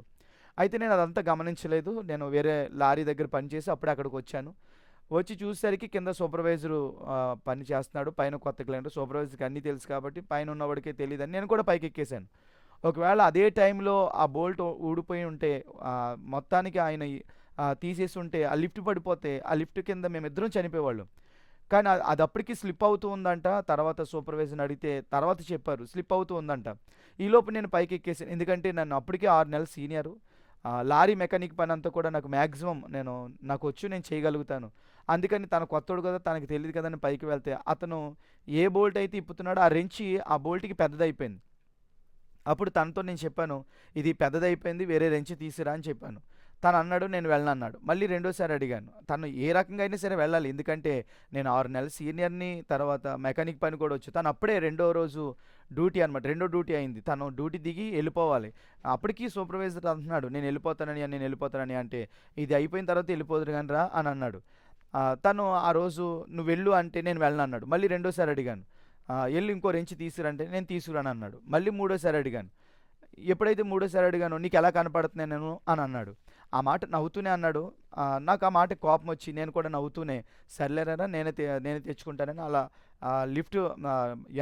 అయితే నేను అదంతా గమనించలేదు. నేను వేరే లారీ దగ్గర పనిచేసి అప్పుడే అక్కడికొచ్చాను. వచ్చి చూసేసరికి కింద సూపర్వైజరు పని చేస్తున్నాడు. పైన కొత్త క్లయింట్. సూపర్వైజర్‌కి అన్నీ తెలుసు కాబట్టి పైన ఉన్నవాడికే తెలీదని నేను కూడా పైకెక్కేసాను. ఒకవేళ అదే టైంలో ఆ బోల్ట్ ఊడిపోయి ఉంటే మొత్తానికి ఆయన తీసేసి ఉంటే ఆ లిఫ్ట్ పడిపోతే ఆ లిఫ్ట్ కింద మేమిద్దరం చనిపోయేవాళ్ళం. కానీ అది అప్పటికి స్లిప్ అవుతూ ఉందంట. తర్వాత సూపర్వైజర్‌ని అడిగితే తర్వాత చెప్పారు స్లిప్ అవుతూ ఉందంట. ఈలోపు నేను పైకెక్కేసాను. ఎందుకంటే నన్ను అప్పటికే 6 నెలలు సీనియరు. లారీ మెకానిక్ పనంతా కూడా నాకు మాక్సిమం నాకొచ్చు, నేను చేయగలుగుతాను. అందుకని తను కొత్తోడు కదా! తనకి తెలీదు కదా! అని పైకి వెళ్తే అతను ఏ బోల్ట్ అయితే ఇప్పుతున్నాడో ఆ రెంచి ఆ బోల్ట్‌కి పెద్దదయిపోయింది. అప్పుడు తనతో నేను చెప్పాను, "ఇది పెద్దదయిపోయింది. వేరే రెంచి తీసుకురా" అని చెప్పాను. తనన్నాడు, "నేను వెళ్ళనన్నాడు." మళ్ళీ రెండోసారి అడిగాను. తను ఏ రకంగా అయినా సరే వెళ్ళాలి. ఎందుకంటే నేను 6 నెలల సీనియర్‌ని. తర్వాత మెకానిక్ పని కూడా వచ్చు. తను అప్పుడే రెండో రోజు డ్యూటీ అనమాట. రెండో డ్యూటీ అయింది. తను డ్యూటీ దిగి ఎళ్ళిపోవాలి. అప్పటికి సూపర్వైజర్ అంటున్నాడు, "నేను ఎళ్ళిపోతానని" అంటే, "ఇది అయిపోయిన తర్వాత ఎళ్ళిపోదురు గాని రా" అని అన్నాడు. తను ఆ రోజు "నువ్వెళ్ళు" అంటే నేను వెళ్ళనన్నాడు. మళ్ళీ రెండోసారి అడిగాను. "ఎళ్లి ఇంకో రెంచి తీసుకురా" అంటే, "నేను తీసుకురానన్నాడు." మళ్ళీ మూడోసారి అడిగాను. ఎప్పుడైతే మూడోసారి అడిగానో, "నీకెలా కనపడుతున్నాను నేను" అని అన్నాడు. ఆ మాట నవ్వుతూనే అన్నాడు. నాకు ఆ మాటకి కోపమొచ్చి నేను కూడా నవ్వుతూనే, "సర్లేరా నేనే తెచ్చుకుంటానని" అలా లిఫ్ట్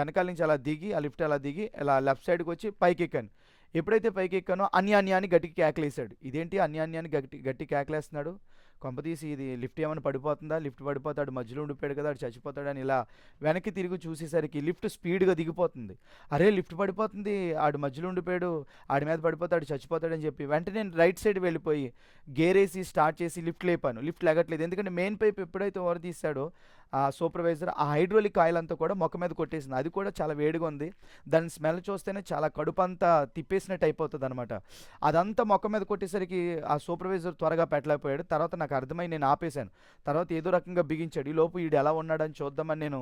ఎనకాల నుంచి అలా దిగి, ఆ లిఫ్ట్ అలా దిగి ఇలా లెఫ్ట్ సైడ్‌కొచ్చి పైకెక్కాను. ఎప్పుడైతే పైకెక్కానో అన్య అని గట్టిగా కేకలేసాడు. ఇదేంటి అన్య అని గట్టి కేకలేస్తున్నాడు? కొంపదీసి ఇది లిఫ్ట్ ఏమన్నా పడిపోతుందా? లిఫ్ట్ పడిపోతే ఆడు మధ్యలో ఉండిపోయాడు కదా! ఆడు చచ్చిపోతాడని ఇలా వెనక్కి తిరిగి చూసేసరికి లిఫ్ట్ స్పీడ్‌గా దిగిపోతుంది. అరే! లిఫ్ట్ పడిపోతుంది. ఆడు మధ్యలో ఉండిపోయాడు. ఆడి మీద పడిపోతే ఆడు చచ్చిపోతాడని చెప్పి వెంటనే నేను రైట్ సైడ్ వెళ్ళిపోయి గేరేసి స్టార్ట్ చేసి లిఫ్ట్ లేపాను. లిఫ్ట్ లెగట్లేదు. ఎందుకంటే మెయిన్ పైప్ ఎప్పుడైతే తీసాడో ఆ సూపర్వైజర్ ఆ హైడ్రాలిక్ ఆయిల్ అంతా కూడా మొఖం మీద కొట్టేసింది. అది కూడా చాలా వేడిగా ఉంది. దాని స్మెల్ చూస్తేనే చాలా కడుపంతా తిప్పేసినట్టు అయిపోతదనమాట. అదంతా మొఖం మీద కొట్టేసరికి ఆ సూపర్వైజర్ త్వరగా పెట్టలేకపోయాడు. తర్వాత నాకు అర్థమై నేను ఆపేశాను. తర్వాత ఏదో రకంగా బిగించాడు. ఈలోపు ఈడు ఎలా ఉన్నాడని చూద్దామని నేను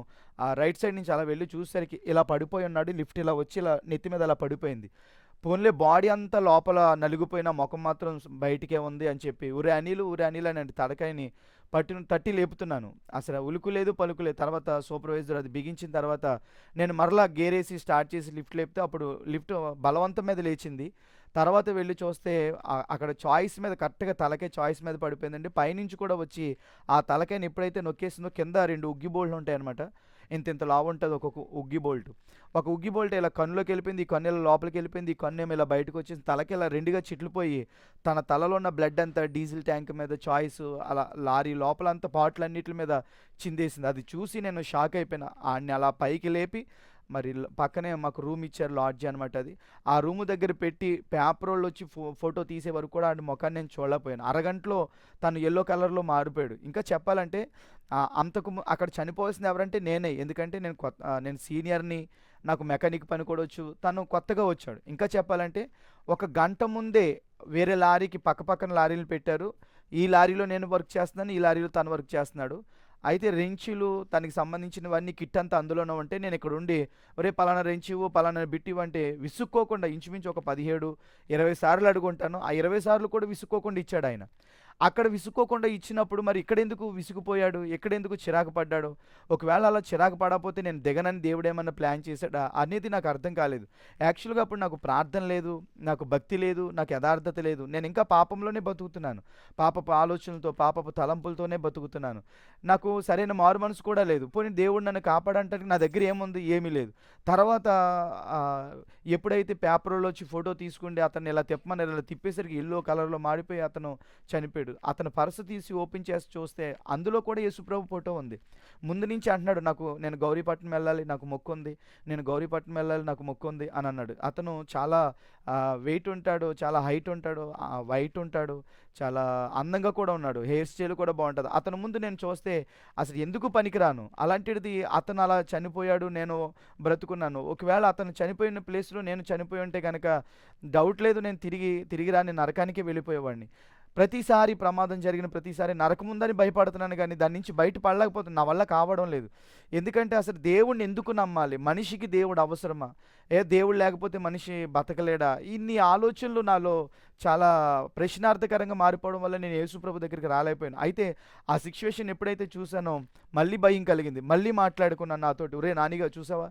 రైట్ సైడ్ నుంచి అలా వెళ్ళి చూసేసరికి ఇలా పడిపోయి ఉన్నాడు. లిఫ్ట్ ఇలా వచ్చి ఇలా నెత్తి మీద అలా పడిపోయింది. పోన్లే బాడీ అంతా లోపల నలిగిపోయిన మొఖం మాత్రం బయటికే ఉంది అని చెప్పి ఒరే అనిల్ అని తలకాయని తట్టి లేపుతున్నాను. అసలు ఉలుకు లేదు పలుకు లేదు. తర్వాత సూపర్వైజర్ అది బిగించిన తర్వాత నేను మరలా గేరేసి స్టార్ట్ చేసి లిఫ్ట్ లేపితే అప్పుడు లిఫ్ట్ బలవంతం మీద లేచింది. తర్వాత వెళ్ళి చూస్తే అక్కడ చాయిస్ మీద కరెక్ట్‌గా తలకాయ చాయిస్ మీద పడిపోయిందండి. పైనుంచి కూడా వచ్చి ఆ తలకాయని ఎప్పుడైతే నొక్కేసిందో కింద 2 ఉగ్గి బోల్డ్‌లు ఉంటాయన్నమాట. ఇంతింత లావుంటది ఒక్కొక్క ఉగ్గి బోల్ట్. ఒక ఉగ్గి బోల్ట్ ఇలా కన్నులోకెళ్ళిపోయింది. ఈ కన్ను ఇలా లోపలికెళ్ళిపోయింది. ఈ కన్నేమో ఇలా బయటకొచ్చేసి తలకి ఇలా 2గా చిట్లిపోయి తన తలలో ఉన్న బ్లడ్ అంతా డీజిల్ ట్యాంక్ మీద చాయిస్ అలా లారీ లోపలంతా పార్ట్‌లన్నిట్ల మీద చిందేసింది. అది చూసి నేను షాక్ అయిపోయినా. ఆడిని అలా పైకి లేపి మరి పక్కనే మాకు రూమ్ ఇచ్చారు, లాడ్జ్ అనమాట అది. ఆ రూము దగ్గర పెట్టి పేపరోళ్ళొచ్చి ఫోటో తీసే వరకు కూడా ఆడి మొఖాన్ని నేను చూడలేకపోయాను. అరగంటలో తను యెల్లో కలర్‌లో మారిపోయాడు. ఇంకా చెప్పాలంటే అక్కడ చనిపోవాల్సింది ఎవరంటే నేనే. ఎందుకంటే నేను సీనియర్‌ని. నాకు మెకానిక్ పని కూడా వచ్చు. తను కొత్తగా వచ్చాడు. ఇంకా చెప్పాలంటే ఒక గంట ముందే వేరే లారీకి పక్కన లారీలు పెట్టారు. ఈ లారీలో నేను వర్క్ చేస్తున్నాను. ఈ లారీలో తను వర్క్ చేస్తున్నాడు. అయితే రెంచులు తనకి సంబంధించినవన్నీ కిట్ అంతా అందులోనే ఉంటే నేనిక్కడుండి ఒరేయ్! పలానా రెంచ్ ఇవ్వు, పలానా బిట్ ఇవ్వు అంటే విసుక్కోకుండా ఇంచుమించు ఒక 17, 20 సార్లు అడుగుంటాను. ఆ 20 సార్లు కూడా విసుక్కోకుండా ఇచ్చాడాయన. అక్కడ విసుక్కోకుండా ఇచ్చినప్పుడు మరి ఇక్కడెందుకు విసిగిపోయాడు? ఎక్కడెందుకు చిరాకు పడ్డాడు? ఒకవేళ అలా చిరాకు పడకపోతే నేను దిగనని దేవుడేమన్నా ప్లాన్ చేసాడా? అనేది నాకు అర్థం కాలేదు. యాక్చువల్‌గా అప్పుడు నాకు ప్రార్థన లేదు, నాకు భక్తి లేదు, నాకు యథార్థత లేదు. నేనింకా పాపంలోనే బతుకుతున్నాను. పాపపు ఆలోచనలతో, పాపపు తలంపులతోనే బతుకుతున్నాను. నాకు సరైన మారుమనసు కూడా లేదు. పోనీ దేవుడు నన్ను కాపాడంటానికి నా దగ్గర ఏముంది? ఏమీ లేదు. తర్వాత ఆహ్, ఎప్పుడైతే పేపర్‌లో వచ్చి ఫోటో తీసుకుంటే అతన్ని ఇలా తిప్పమన్నారు. ఇలా తిప్పేసరికి యెల్లో కలర్‌లో మారిపోయి అతను చనిపోయాడు. అతను పర్స్ తీసి ఓపెన్ చేసి చూస్తే అందులో కూడా యేసుప్రభు ఫోటో ఉంది. ముందు నుంచి అంటున్నాడు, నేను గౌరీపట్నం వెళ్ళాలి, నాకు మొక్కుంది. నేను గౌరీపట్నం వెళ్ళాలి, నాకు మొక్కుంది అని అన్నాడు. అతను చాలా వెయిట్ ఉంటాడు, చాలా హైట్ ఉంటాడు, వైట్ ఉంటాడు, చాలా అందంగా కూడా ఉన్నాడు. హెయిర్ స్టైల్ కూడా బావుంటది. అతని ముందు నేను చూస్తే అసలు ఎందుకు పనికిరాను. అలాంటిది అతను అలా చనిపోయాడు, నేను బ్రతుకున్నాను. ఒకవేళ అతను చనిపోయిన ప్లేస్‌లో నేను చనిపోయి ఉంటే గనక డౌట్ లేదు, నేను తిరిగి రాని నరకానికే వెళ్ళిపోయేవాడిని. ప్రతిసారి ప్రమాదం జరిగిన ప్రతిసారి నరకముందని భయపడుతున్నాను గానీ, దాని నుంచి బయట పడలేకపోతున్నా. నా వల్ల కావడం లేదు. ఎందుకంటే అసలు దేవుడిని ఎందుకు నమ్మాలి? మనిషికి దేవుడు అవసరమా? దేవుడు లేకపోతే మనిషి బతకలేడా? ఇన్ని ఆలోచనలు నాలో చాలా ప్రశ్నార్థకరంగా మారిపోవడం వల్ల నేను యేసుప్రభు దగ్గరికి రాలేకపోయాను. అయితే ఆ సిట్యుయేషన్ ఎప్పుడైతే చూసానో మళ్ళీ భయం కలిగింది. మళ్ళీ మాట్లాడుకున్నాను నాతోటి. "ఒరేయ్ నానిగా చూసావా?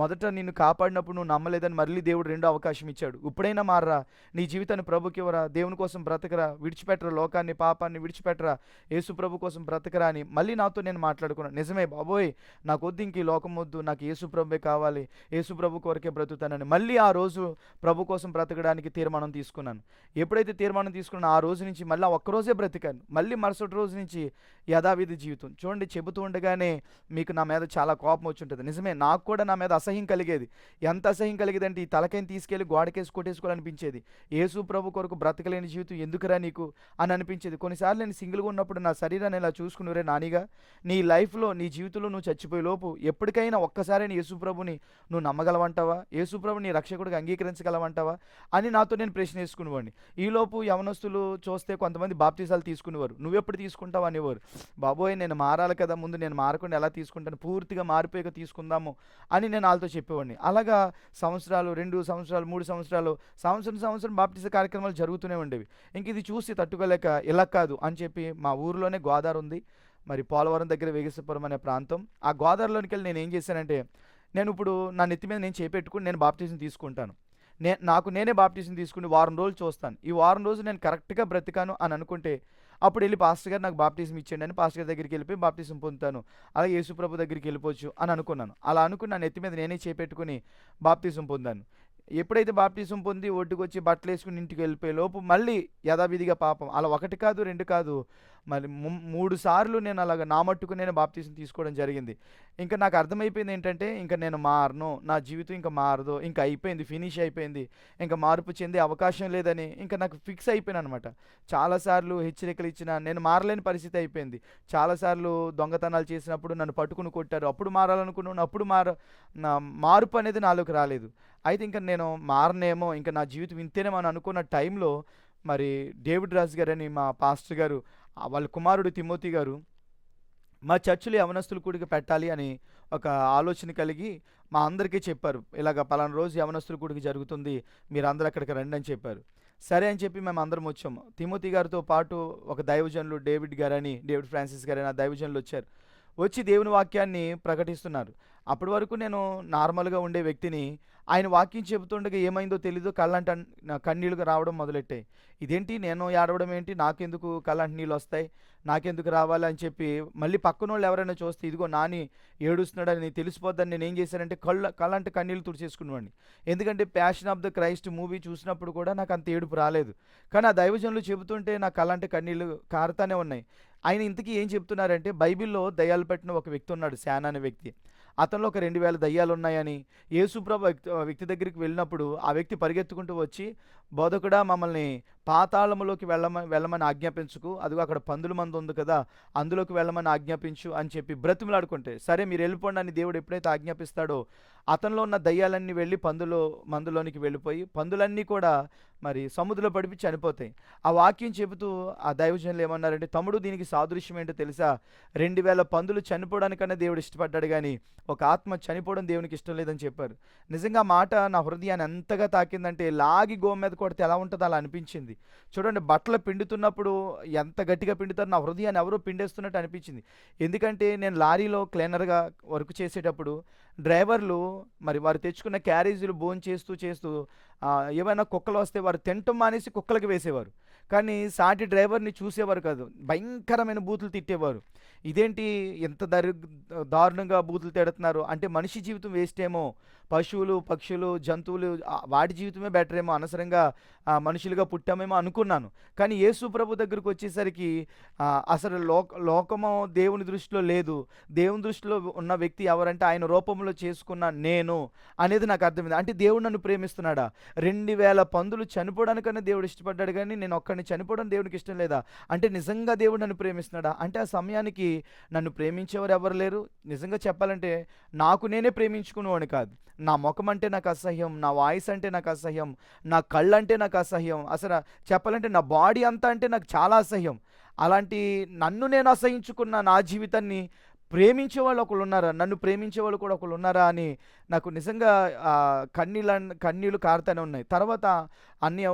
మొదట నిన్ను కాపాడినప్పుడు నువ్వు నమ్మలేదని మళ్ళీ దేవుడు రెండో అవకాశం ఇచ్చాడు. ఇప్పుడైనా మారరా, నీ జీవితాన్ని ప్రభుకి ఇవ్వరా, దేవుని కోసం బ్రతకరా, విడిచిపెట్టరా లోకాన్ని, పాపాన్ని విడిచిపెట్టరా, యేసు ప్రభు కోసం బ్రతకరా అని మళ్ళీ నాతో నేను మాట్లాడుకున్నాను. నిజమే బాబోయ్, నాకు వద్దు, ఇంక ఈ లోకం వద్దు, నాకు యేసు ప్రభువే కావాలి, యేసు ప్రభు కొరకే బ్రతుకుతానని మళ్ళీ ఆ రోజు ప్రభు కోసం బ్రతకడానికి తీర్మానం తీసుకున్నాను. ఎప్పుడైతే తీర్మానం తీసుకున్నానో ఆ రోజు నుంచి మళ్ళీ ఒక్కరోజే బ్రతికాను. మళ్ళీ మరుసటి రోజు నుంచి యథావిధి జీవితం. చూడండి, చెబుతూ ఉండగానే మీకు నా మీద చాలా కోపం వచ్చి ఉంటుంది. నిజమే, నాకు కూడా నా మీద అసహ్యం కలిగేది. ఎంత అసహ్యం కలిగేదంటే ఈ తలకైని తీసుకెళ్ళి గోడకేసి కొట్టేసుకోవాలనిపించేది. యేసు ప్రభు కొరకు బ్రతకలేని జీవితం ఎందుకురా నీకు అని అనిపించేది. కొన్నిసార్లు నేను సింగిల్గా ఉన్నప్పుడు నా శరీరాన్ని ఇలా చూసుకుని, రే నానిగా, నీ లైఫ్లో, నీ జీవితంలో నువ్వు చచ్చిపోయే లోపు ఎప్పటికైనా ఒక్కసారైనా యేసు ప్రభుని నువ్వు నమ్మగలవంటావా, యేసు ప్రభుని నీ రక్షకుడిగా అంగీకరించగలవంటావా అని నాతో నేను ప్రశ్న వేసుకునేవాడిని. ఈలోపు యవనస్తులు చూస్తే కొంతమంది బాప్తీసాలు తీసుకునేవారు. నువ్వెప్పుడు తీసుకుంటావు అనేవారు. బాబోయ్, నేను మారాలి కదా, ముందు నేను మారకుండా ఎలా తీసుకుంటాను, పూర్తిగా మారిపోయాక తీసుకుందాము అని నేను వాళ్ళతో చెప్పేవాడిని. అలాగా సంవత్సరాలు, 2 సంవత్సరాలు, 3 సంవత్సరాలు, సంవత్సరం బాప్తీస కార్యక్రమాలు జరుగుతూనే ఉండేవి. ఇంక ఇది చూసి తట్టుకోలేక ఇలా కాదు అని చెప్పి మా ఊరిలోనే గోదావరి ఉంది, మరి పోలవరం దగ్గర వెగిసపురం అనే ప్రాంతం. ఆ గోదావరిలోనికి వెళ్ళి నేను ఏం చేశానంటే, నేను ఇప్పుడు నా నెత్తి మీద నేను చేపెట్టుకుని నేను బాప్తీసం తీసుకుంటాను. నాకు నేనే బాప్తీసం తీసుకుని వారం రోజులు చూస్తాను. ఈ వారం రోజులు నేను కరెక్ట్గా బ్రతికాను అని అనుకుంటే అప్పుడు వెళ్ళి పాస్టర్ గారు నాకు బాప్తీసం ఇచ్చేయండి అని పాస్టర్ గారి దగ్గరికి వెళ్ళిపోయి బాప్తీసం పొందుతాను. అలాగే యేసు ప్రభు దగ్గరికి వెళ్ళిపోవచ్చు అని అనుకున్నాను. అలా అనుకుని నా నెత్తి మీద నేనే చేపెట్టుకుని బాప్తీసం పొందాను. ఎప్పుడైతే బాప్తీసం పొంది ఒడ్డుకొచ్చి బట్టలు వేసుకుని ఇంటికి వెళ్ళిపోయే లోపు మళ్ళీ యథావిధిగా పాపం. అలా 1 కాదు 2 కాదు, మరి 3 సార్లు నేను అలాగ నా మట్టుకు నేను బాప్తీసం తీసుకోవడం జరిగింది. ఇంకా నాకు అర్థమైపోయింది ఏంటంటే, ఇంకా నేను మారను, నా జీవితం ఇంకా మారదు, ఇంకా అయిపోయింది, ఫినిష్ అయిపోయింది, ఇంకా మార్పు చెందే అవకాశం లేదని ఇంకా నాకు ఫిక్స్ అయిపోయాను అనమాట. చాలాసార్లు హెచ్చరికలు ఇచ్చిన నేను మారలేని పరిస్థితి అయిపోయింది. చాలాసార్లు దొంగతనాలు చేసినప్పుడు నన్ను పట్టుకుని కొట్టారు. అప్పుడు మారాలనుకున్నాను, అప్పుడు నా మార్పు అనేది నాలోకి రాలేదు. అయితే ఇంకా నేను మారనేమో, ఇంకా నా జీవితం ఇంతేనేమో అని అనుకున్న టైంలో మరి డేవిడ్ రాజు గారని మా పాస్టర్ గారు, వాళ్ళ కుమారుడు తిమోతి గారు మా చర్చిలో యవనస్తుల కూడిక పెట్టాలి అని ఒక ఆలోచన కలిగి మా అందరికీ చెప్పారు. ఇలాగ పలానా రోజు యవనస్తుల కూడిక జరుగుతుంది, మీరు అందరూ అక్కడికి రండి అని చెప్పారు. సరే అని చెప్పి మేము అందరం వచ్చాము. తిమోతి గారితో పాటు ఒక దైవజనులు డేవిడ్ ఫ్రాన్సిస్ గారని ఆ దైవజనులు వచ్చారు. వచ్చి దేవుని వాక్యాన్ని ప్రకటిస్తున్నారు. అప్పటి వరకు నేను నార్మల్గా ఉండే వ్యక్తిని. ఆయన వాక్యం చెబుతుండగా ఏమైందో తెలీదు, కళ్ళంట కన్నీళ్ళుగా రావడం మొదలెట్టాయి. ఇదేంటి, నేను ఏడవడం ఏంటి, నాకెందుకు కళ్ళంట నీళ్ళు వస్తాయి, నాకెందుకు రావాలి అని చెప్పి మళ్ళీ పక్కన వాళ్ళు ఎవరైనా చూస్తే ఇదిగో నాని ఏడుస్తున్నాడని తెలిసిపోద్దని నేను ఏం చేశానంటే కళ్ళంట కన్నీళ్ళు తుడిచేసుకునేవాడిని. ఎందుకంటే passion of the Christ movie చూసినప్పుడు కూడా నాకు అంత ఏడుపు రాలేదు. కానీ ఆ దైవజనులు చెబుతుంటే నా కళ్ళంట కన్నీళ్ళు కారుతానే ఉన్నాయి. ఆయన ఇంతకీ ఏం చెప్తున్నారంటే, బైబిల్లో దయ్యాలు పట్టిన ఒక వ్యక్తి ఉన్నాడు, శానా అనే వ్యక్తి. అతనిలో ఒక 2000 దయ్యాలు ఉన్నాయని యేసుప్రభు వ్యక్తి దగ్గరికి వెళ్ళినప్పుడు ఆ వ్యక్తి పరిగెత్తుకుంటూ వచ్చి, బోధకుడా మమ్మల్ని పాతాళములోకి వెళ్ళమని ఆజ్ఞాపించుకు, అదిగో అక్కడ పందుల మందు ఉంది కదా, అందులోకి వెళ్ళమని ఆజ్ఞాపించు అని చెప్పి బ్రతిమలాడుకుంటే, సరే మీరు వెళ్ళిపోండి అని దేవుడు ఎప్పుడైతే ఆజ్ఞాపిస్తాడో అతనిలో ఉన్న దయ్యాలన్నీ వెళ్ళి మందులోనికి వెళ్ళిపోయి పందులన్నీ కూడా మరి సముద్రంలో పడిపి చనిపోతాయి. ఆ వాక్యం చెబుతూ ఆ దైవజనులు ఏమన్నారంటే, తమ్ముడు దీనికి సాదృశ్యం ఏంటో తెలుసా, 2000 పందులు చనిపోవడానికన్నా దేవుడు ఇష్టపడ్డాడు, కానీ ఒక ఆత్మ చనిపోవడం దేవునికి ఇష్టం లేదని చెప్పారు. నిజంగా మాట నా హృదయాన్ని ఎంతగా తాకిందంటే, లాగి గోమ మీద కొడితే ఎలా ఉంటుందో అలా అనిపించింది. చూడండి, బట్టలు పిండుతున్నప్పుడు ఎంత గట్టిగా పిండుతారో నా హృదయాన్ని ఎవరో పిండేస్తున్నట్టు అనిపించింది. ఎందుకంటే నేను లారీలో క్లీనర్గా వర్క్ చేసేటప్పుడు డ్రైవర్లు మరి వారు తెచ్చుకున్న క్యారేజీలు చేస్తూ ఏమైనా కుక్కలు వస్తే వారు తినటం మానేసి కుక్కలకి వేసేవారు. కానీ సాటి డ్రైవర్ని చూసేవారు కాదు, భయంకరమైన బూతులు తిట్టేవారు. ఇదేంటి ఎంత దారుణంగా బూతులు తిడుతున్నారు అంటే, మనిషి జీవితం వేస్ట్ ఏమో, పశువులు పక్షులు జంతువులు వాటి జీవితమే బెటర్ ఏమో, అనవసరంగా మనుషులుగా పుట్టామేమో అనుకున్నాను. కానీ యేసు ప్రభు దగ్గరికి వచ్చేసరికి అసలు లోకము దేవుని దృష్టిలో లేదు. దేవుని దృష్టిలో ఉన్న వ్యక్తి ఎవరంటే, ఆయన రూపంలో చేసుకున్న నేను అనేది నాకు అర్థమైంది. అంటే దేవుడు నన్ను ప్రేమిస్తున్నాడా? 2000 పందులు చనిపోవడానికన్నా దేవుడు ఇష్టపడ్డాడు, కానీ నేను ఒక్కడిని చనిపోవడం దేవునికి ఇష్టం లేదా? అంటే నిజంగా దేవుడు నన్ను ప్రేమిస్తున్నాడా? అంటే ఆ సమయానికి నన్ను ప్రేమించేవారు ఎవరు లేరు. నిజంగా చెప్పాలంటే నాకు నేనే ప్రేమించుకునేవాడిని కాదు. నా ముఖం అంటే నాకు అసహ్యం, నా వాయిస్ అంటే నాకు అసహ్యం, నా కళ్ళు అంటే నాకు అసహ్యం, అసలు చెప్పాలంటే నా బాడీ అంతా అంటే నాకు చాలా అసహ్యం. అలాంటి నన్ను నేను అసహించుకున్న నా జీవితాన్ని ప్రేమించే వాళ్ళు ఒకళ్ళు ఉన్నారా, నన్ను ప్రేమించే వాళ్ళు కూడా ఒకళ్ళు ఉన్నారా అని నాకు నిజంగా కన్నీళ్ళు కారుతూనే ఉన్నాయి. తర్వాత అన్ని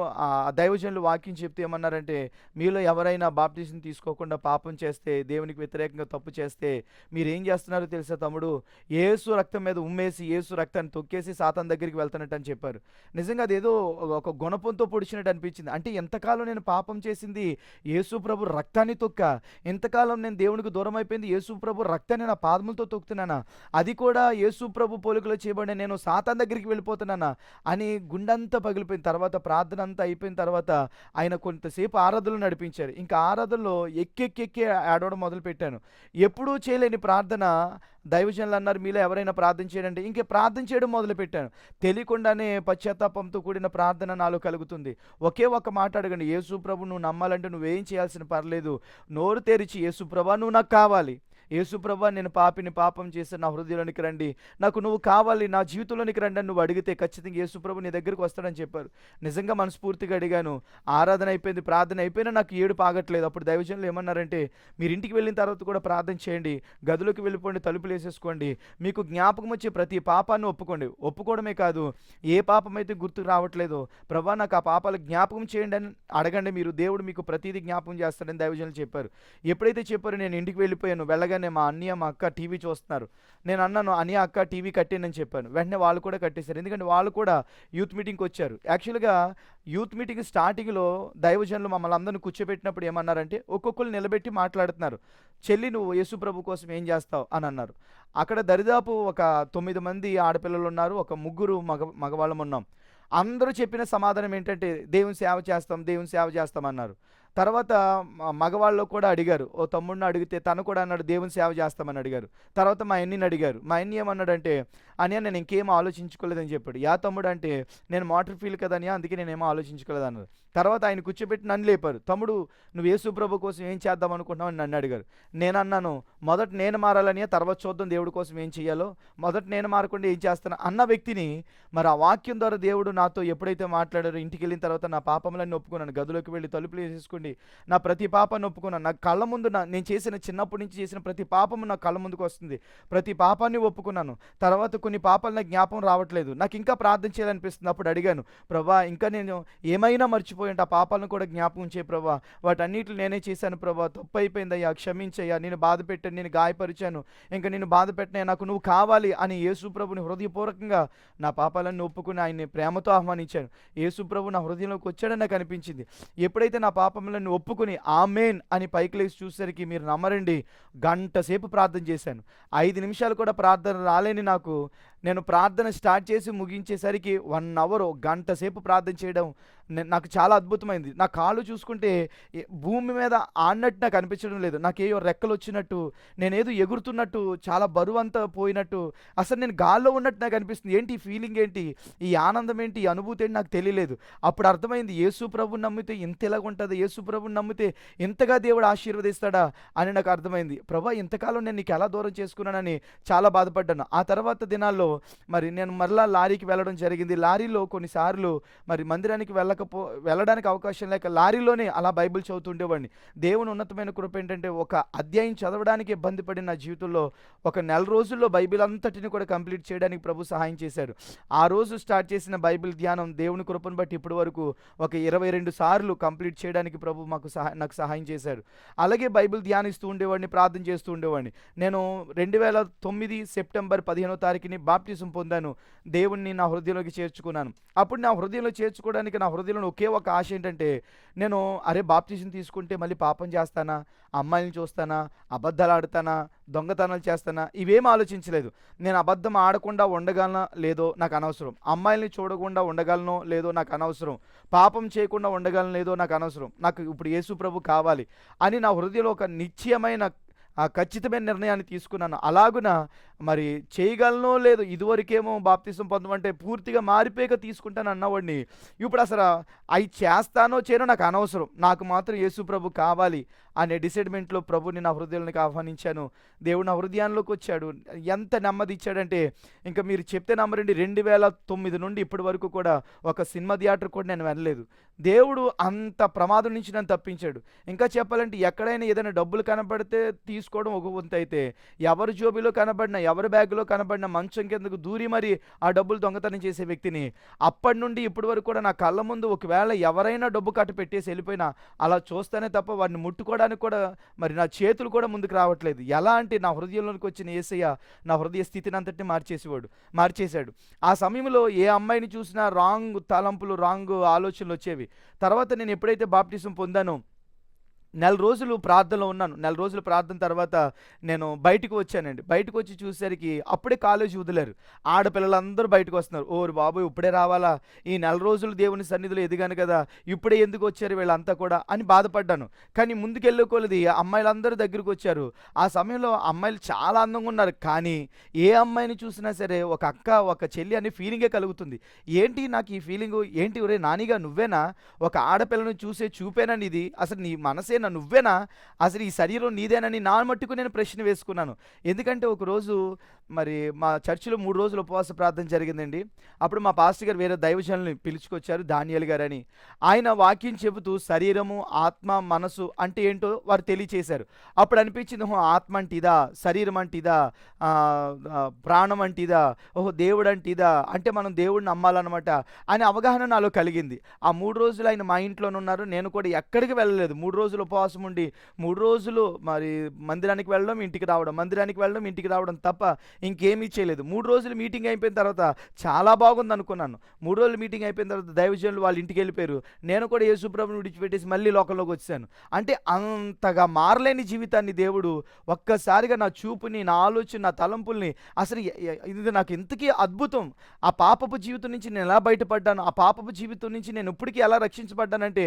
దైవజనులు వాక్యం చెప్తే ఏమన్నారంటే, మీలో ఎవరైనా బాప్టిజం తీసుకోకుండా పాపం చేస్తే, దేవునికి వ్యతిరేకంగా తప్పు చేస్తే మీరేం చేస్తున్నారో తెలుసా తమ్ముడు, యేసు రక్తం మీద ఉమ్మేసి యేసు రక్తాన్ని తొక్కేసి సాతాను దగ్గరికి వెళ్తున్నట్టు అని చెప్పారు. నిజంగా అదేదో ఒక గుణపంతో పొడిచినట్టు అనిపించింది. అంటే ఎంతకాలం నేను పాపం చేసింది యేసు ప్రభు రక్తాన్ని తొక్కా, ఇంతకాలం నేను దేవునికి దూరం అయిపోయింది యేసు ప్రభు రక్తాన్ని నా పాదములతో తొక్కుతున్నానా, అది కూడా యేసు ప్రభు పోలికలో చేయబడిన నేను సాతాను దగ్గరికి వెళ్ళిపోతున్నానా అని గుండంతా పగిలిపోయిన తర్వాత, ప్రార్థన అంతా అయిపోయిన తర్వాత ఆయన కొంతసేపు ఆరాధనలు నడిపించారు. ఇంకా ఆరాధనలో ఎక్కి ఆడవడం మొదలుపెట్టాను. ఎప్పుడూ చేయలేని ప్రార్థన దైవజనులు అన్నారు, మీలో ఎవరైనా ప్రార్థన చేయండి. ఇంకే ప్రార్థన చేయడం మొదలుపెట్టాను. తెలియకుండానే పశ్చాత్తాపంతో కూడిన ప్రార్థన నాలో కలుగుతుంది. ఒకే ఒక్క మాట అడగండి, యేసు ప్రభు నువ్వు నమ్మాలంటే నువ్వేం చేయాల్సిన పర్లేదు, నోరు తెరిచి యేసు ప్రభా నువ్వు నాకు కావాలి, యేసు ప్రభా నేను పాపిని, పాపం చేసి నా హృదయంలోనికి రండి, నాకు నువ్వు కావాలి, నా జీవితంలోనికి రండి అని నువ్వు అడిగితే ఖచ్చితంగా యేసు ప్రభు నీ దగ్గరికి వస్తాడని చెప్పారు. నిజంగా మనస్ఫూర్తిగా అడిగాను. ఆరాధన అయిపోయింది, ప్రార్థన అయిపోయినా నాకు ఏడుపు ఆగట్లేదు. అప్పుడు దైవజనులు ఏమన్నారంటే, మీరు ఇంటికి వెళ్ళిన తర్వాత కూడా ప్రార్థన చేయండి, గదిలోకి వెళ్ళిపోండి, తలుపులు వేసేసుకోండి, మీకు జ్ఞాపకం వచ్చే ప్రతి పాపాన్ని ఒప్పుకోండి. ఒప్పుకోవడమే కాదు, ఏ పాపం అయితే గుర్తుకు రావట్లేదో ప్రభా నాకు ఆ పాపాలు జ్ఞాపకం చేయండి అని అడగండి, మీరు దేవుడు మీకు ప్రతిదీ జ్ఞాపకం చేస్తాడని దైవజనులు చెప్పారు. ఎప్పుడైతే చెప్పారో నేను ఇంటికి వెళ్ళిపోయాను. వెళ్ళగానే మా అన్నయ్య మా అక్క టీవీ చూస్తున్నారు. నేను అన్నాను, అన్నయ్య అక్క టీవీ కట్టేనని చెప్పాను. వెంటనే వాళ్ళు కూడా కట్టేశారు. ఎందుకంటే వాళ్ళు కూడా యూత్ మీటింగ్కి వచ్చారు. యాక్చువల్గా యూత్ మీటింగ్ స్టార్టింగ్లో దైవజనులు మమ్మల్ని అందరిని కూర్చోబెట్టినప్పుడు ఏమన్నారంటే, ఒక్కొక్కరు నిలబెట్టి మాట్లాడుతున్నారు, చెల్లి నువ్వు యేసు ప్రభు కోసం ఏం చేస్తావు అని అన్నారు. అక్కడ దరిదాపు ఒక 9 మంది ఆడపిల్లలు ఉన్నారు, ఒక 3 మగవాళ్ళం ఉన్నాం. అందరూ చెప్పిన సమాధానం ఏంటంటే, దేవుని సేవ చేస్తాం, దేవుని సేవ చేస్తాం అన్నారు. తర్వాత మగవాళ్ళు కూడా అడిగారు. ఓ తమ్ముడిని అడిగితే తను కూడా అన్నాడు దేవుని సేవ చేస్తామని అడిగారు. తర్వాత మా అన్నయ్యని అడిగారు. మా అన్నయ్య ఏమన్నాడంటే, అన్నయ్య నేను ఇంకేం ఆలోచించుకోలేదని చెప్పాడు. యా తమ్ముడు అంటే, నేను మోటార్ ఫీల్ కదనియా, అందుకే నేనేమో ఆలోచించుకోలేదు అన్నారు. తర్వాత ఆయన కూర్చోబెట్టి నన్ను లేపారు. తమ్ముడు నువ్వు యేసు ప్రభు కోసం ఏం చేద్దాం అనుకుంటున్నావు అని నన్ను అడిగారు. నేను అన్నాను, మొదట నేను మారాలని, తర్వాత చూద్దాం దేవుడి కోసం ఏం చేయాలో, మొదట నేను మారకుండా ఏం చేస్తాను అన్న వ్యక్తిని మరి ఆ వాక్యం ద్వారా దేవుడు నాతో ఎప్పుడైతే మాట్లాడారో, ఇంటికి వెళ్ళిన తర్వాత నా పాపములన్నీ ఒప్పుకున్నాను. గదిలోకి వెళ్ళి తలుపులు వేసేసుకోండి, నా ప్రతి పాపాన్ని ఒప్పుకున్నాను. నా కళ్ళ ముందు నేను చేసిన చిన్నప్పటి నుంచి చేసిన ప్రతి పాపము నా కళ్ళ ముందుకు వస్తుంది. ప్రతి పాపాన్ని ఒప్పుకున్నాను. తర్వాత కొన్ని పాపాలు నాకు జ్ఞాపకం రావట్లేదు, నాకు ఇంకా ప్రార్థన చేయాలనిపిస్తుంది. అప్పుడు అడిగాను, ప్రభా ఇంకా నేను ఏమైనా మర్చిపోయి ఉంటే ఆ పాపాలను కూడా జ్ఞాపకం చేయ ప్రభా, వాటన్నిటిని నేనే చేశాను ప్రభా, తప్పు అయిపోయిందయ్యా, క్షమించయ్యా, నేను బాధ పెట్టాను, నేను గాయపరిచాను, ఇంకా నేను బాధ పెట్టినా, నాకు నువ్వు కావాలి అని యేసు ప్రభుని హృదయపూర్వకంగా నా పాపాలను ఒప్పుకుని ఆయన్ని ప్రేమతో ఆహ్వానించాను. యేసు ప్రభు నా హృదయంలోకి వచ్చాడని నాకు అనిపించింది. ఎప్పుడైతే నా పాపములను ఒప్పుకుని ఆమేన్ అని పైకి లేచి చూసేసరికి మీరు నమ్మరండి, గంట సేపు ప్రార్థన చేశాను. 5 నిమిషాలు కూడా ప్రార్థన రాలేని నాకు, నేను ప్రార్థన స్టార్ట్ చేసి ముగించేసరికి 1 అవర్, గంట సేపు ప్రార్థన చేయడం నాకు చాలా అద్భుతమైంది. నా కాళ్ళు చూసుకుంటే భూమి మీద ఆడినట్టు నాకు అనిపించడం లేదు. నాకేయో రెక్కలు వచ్చినట్టు, నేనేదో ఎగురుతున్నట్టు, చాలా బరువు అంతా పోయినట్టు, అసలు నేను గాల్లో ఉన్నట్టు నాకు అనిపిస్తుంది. ఏంటి ఈ ఫీలింగ్, ఏంటి ఈ ఆనందం, ఏంటి ఈ అనుభూతి ఏంటి నాకు తెలియలేదు. అప్పుడు అర్థమైంది, యేసు ప్రభుని నమ్మితే ఇంత ఎలాగ ఉంటుంది, యేసు ప్రభుని నమ్మితే ఇంతగా దేవుడు ఆశీర్వదిస్తాడా అని నాకు అర్థమైంది. ప్రభా ఇంతకాలం నేను నీకు ఎలా దూరం చేసుకున్నానని చాలా బాధపడ్డాను. ఆ తర్వాత దినాల్లో మరి నేను మరలా లారీకి వెళ్ళడం జరిగింది. లారీలో కొన్నిసార్లు మరి మందిరానికి వెళ్ళడానికి అవకాశం లేక లారీలోనే అలా బైబిల్ చదువుతుండేవాడిని. దేవుని ఉన్నతమైన కృప ఏంటంటే, ఒక అధ్యాయం చదవడానికి ఇబ్బంది పడిన నా జీవితంలో ఒక 1 రోజుల్లో బైబిల్ అంతటిని కూడా కంప్లీట్ చేయడానికి ప్రభు సహాయం చేశాడు. ఆ రోజు స్టార్ట్ చేసిన బైబిల్ ధ్యానం దేవుని కృపను బట్టి ఇప్పటి వరకు ఒక 22 సార్లు కంప్లీట్ చేయడానికి ప్రభు నాకు సహాయం చేశాడు. అలాగే బైబిల్ ధ్యానిస్తూ ఉండేవాడిని, ప్రార్థన చేస్తూ ఉండేవాడిని. నేను 2009 సెప్టెంబర్ 15వ తారీఖుని బాప్టిజం పొందాను. దేవుణ్ణి నా హృదయంలోకి చేర్చుకున్నాను. అప్పుడు నా హృదయంలో చేర్చుకోవడానికి నా హృదయంలో ఒకే ఒక ఆశ ఏంటంటే, నేను అరే బాప్టిజం తీసుకుంటే మళ్ళీ పాపం చేస్తానా, అమ్మాయిని చూస్తానా, అబద్ధాలు ఆడుతానా, దొంగతనాలు చేస్తానా, ఇవేం ఆలోచించలేదు. నేను అబద్ధం ఆడకుండా ఉండగలనా లేదో నాకు అనవసరం, అమ్మాయిల్ని చూడకుండా ఉండగలనో లేదో నాకు అనవసరం, పాపం చేయకుండా ఉండగలనో లేదో నాకు అనవసరం, నాకు ఇప్పుడు యేసు ప్రభు కావాలి అని నా హృదయంలో ఒక నిశ్చయమైన ఖచ్చితమైన నిర్ణయాన్ని తీసుకున్నాను. అలాగున మరి చేయగలనో లేదు, ఇదివరకేమో బాప్తిసం పొందమంటే పూర్తిగా మారిపోయాక తీసుకుంటాను అన్నవాడిని, ఇప్పుడు అసలు అవి చేస్తానో చేయనో నాకు అనవసరం, నాకు మాత్రం యేసు ప్రభు కావాలి అనే డిసైడ్మెంట్లో ప్రభుని నా హృదయంలోకి ఆహ్వానించాను. దేవుడు నా హృదయంలోకి వచ్చాడు. ఎంత నెమ్మది ఇచ్చాడంటే ఇంకా మీరు చెప్తే నమ్మరండి, 2009 నుండి ఇప్పటి వరకు కూడా ఒక సినిమా థియేటర్ కూడా నేను వెళ్ళలేదు. దేవుడు అంత ప్రమాదం నుంచి నన్ను తప్పించాడు. ఇంకా చెప్పాలంటే ఎక్కడైనా ఏదైనా డబ్బులు కనబడితే తీసుకోవడం ఒక వంతు అయితే, ఎవరి జోబిలో కనబడినా ఎవరి బ్యాగ్లో కనబడిన మంచం కిందకు దూరి మరి ఆ డబ్బులు దొంగతనం చేసే వ్యక్తిని. అప్పటి నుండి ఇప్పటి వరకు కూడా నా కళ్ళ ముందు ఒకవేళ ఎవరైనా డబ్బు కట్ట పెట్టేసి వెళ్ళిపోయినా అలా చూస్తేనే తప్ప వాడిని ముట్టుకోవడానికి కూడా మరి నా చేతులు కూడా ముందుకు రావట్లేదు. ఎలా అంటే నా హృదయంలోనికి వచ్చిన యేసయ్య నా హృదయ స్థితిని అంతటిని మార్చేశాడు. ఆ సమయంలో ఏ అమ్మాయిని చూసినా రాంగ్ తలంపులు, రాంగ్ ఆలోచనలు వచ్చేవి. తర్వాత నేను ఎప్పుడైతే బాప్టిజం పొందానో నెల రోజులు ప్రార్థనలో ఉన్నాను. నెల రోజులు ప్రార్థన తర్వాత నేను బయటకు వచ్చానండి. బయటకు వచ్చి చూసేసరికి అప్పుడే కాలేజీ వదిలారు. ఆడపిల్లలందరూ బయటకు వస్తున్నారు. ఓరు బాబోయ్, ఇప్పుడే రావాలా, ఈ నెల రోజులు దేవుని సన్నిధిలో ఎదిగాను కదా, ఇప్పుడే ఎందుకు వచ్చారు వీళ్ళంతా కూడా అని బాధపడ్డాను. కానీ ముందుకెళ్ళే కొలది అమ్మాయిలందరూ దగ్గరికి వచ్చారు. ఆ సమయంలో అమ్మాయిలు చాలా అందంగా ఉన్నారు. కానీ ఏ అమ్మాయిని చూసినా సరే ఒక అక్క, ఒక చెల్లి అనే ఫీలింగే కలుగుతుంది. ఏంటి నాకు ఈ ఫీలింగు, ఏంటి ఒరే నానిగా నువ్వేనా, ఒక ఆడపిల్లను చూసే చూపేనా నీది, అసలు నీ మనసే నువ్వేనా, అసలు ఈ శరీరం నీదేనని నా మట్టుకు నేను ప్రశ్న వేసుకున్నాను. ఎందుకంటే ఒకరోజు మరి మా చర్చిలో 3 రోజులు ఉపవాస ప్రార్థన జరిగిందండి. అప్పుడు మా పాస్టర్ గారు వేరే దైవజనుల్ని పిలుచుకొచ్చారు, దానియేలు గారని. ఆయన వాక్యం చెబుతూ శరీరము, ఆత్మ, మనసు అంటే ఏంటో వారు తెలియచేశారు. అప్పుడు అనిపించింది, ఓహో ఆత్మ అంటే ఇదా, శరీరం అంటే ఇదా, ప్రాణం అంటే ఇదా, ఓహో దేవుడు అంటే ఇదా, అంటే మనం దేవుడిని నమ్మాలన్నమాట అనే అవగాహన నాలో కలిగింది. ఆ 3 రోజులు ఆయన మా ఇంట్లోనే ఉన్నారు. నేను కూడా ఎక్కడికి వెళ్ళలేదు. 3 రోజులు ఉపవాసం ఉండి 3 రోజులు మరి మందిరానికి వెళ్ళడం, ఇంటికి రావడం, మందిరానికి వెళ్ళడం, ఇంటికి రావడం తప్ప ఇంకేమీ చేయలేదు. 3 రోజులు మీటింగ్ అయిపోయిన తర్వాత చాలా బాగుంది అనుకున్నాను. 3 రోజులు మీటింగ్ అయిపోయిన తర్వాత దైవజనులు వాళ్ళ ఇంటికి వెళ్ళిపోయారు. నేను కూడా యేసుప్రభుని విడిచిపెట్టేసి మళ్ళీ లోకంలోకి వచ్చాను. అంటే అంతగా మారలేని జీవితాన్ని దేవుడు ఒక్కసారిగా నా చూపుని, నా ఆలోచన, నా తలంపుల్ని అసలు ఇది నాకు ఇంతకీ అద్భుతం. ఆ పాపపు జీవితం నుంచి నేను ఎలా బయటపడ్డాను, ఆ పాపపు జీవితం నుంచి నేను ఇప్పటికీ ఎలా రక్షించబడ్డానంటే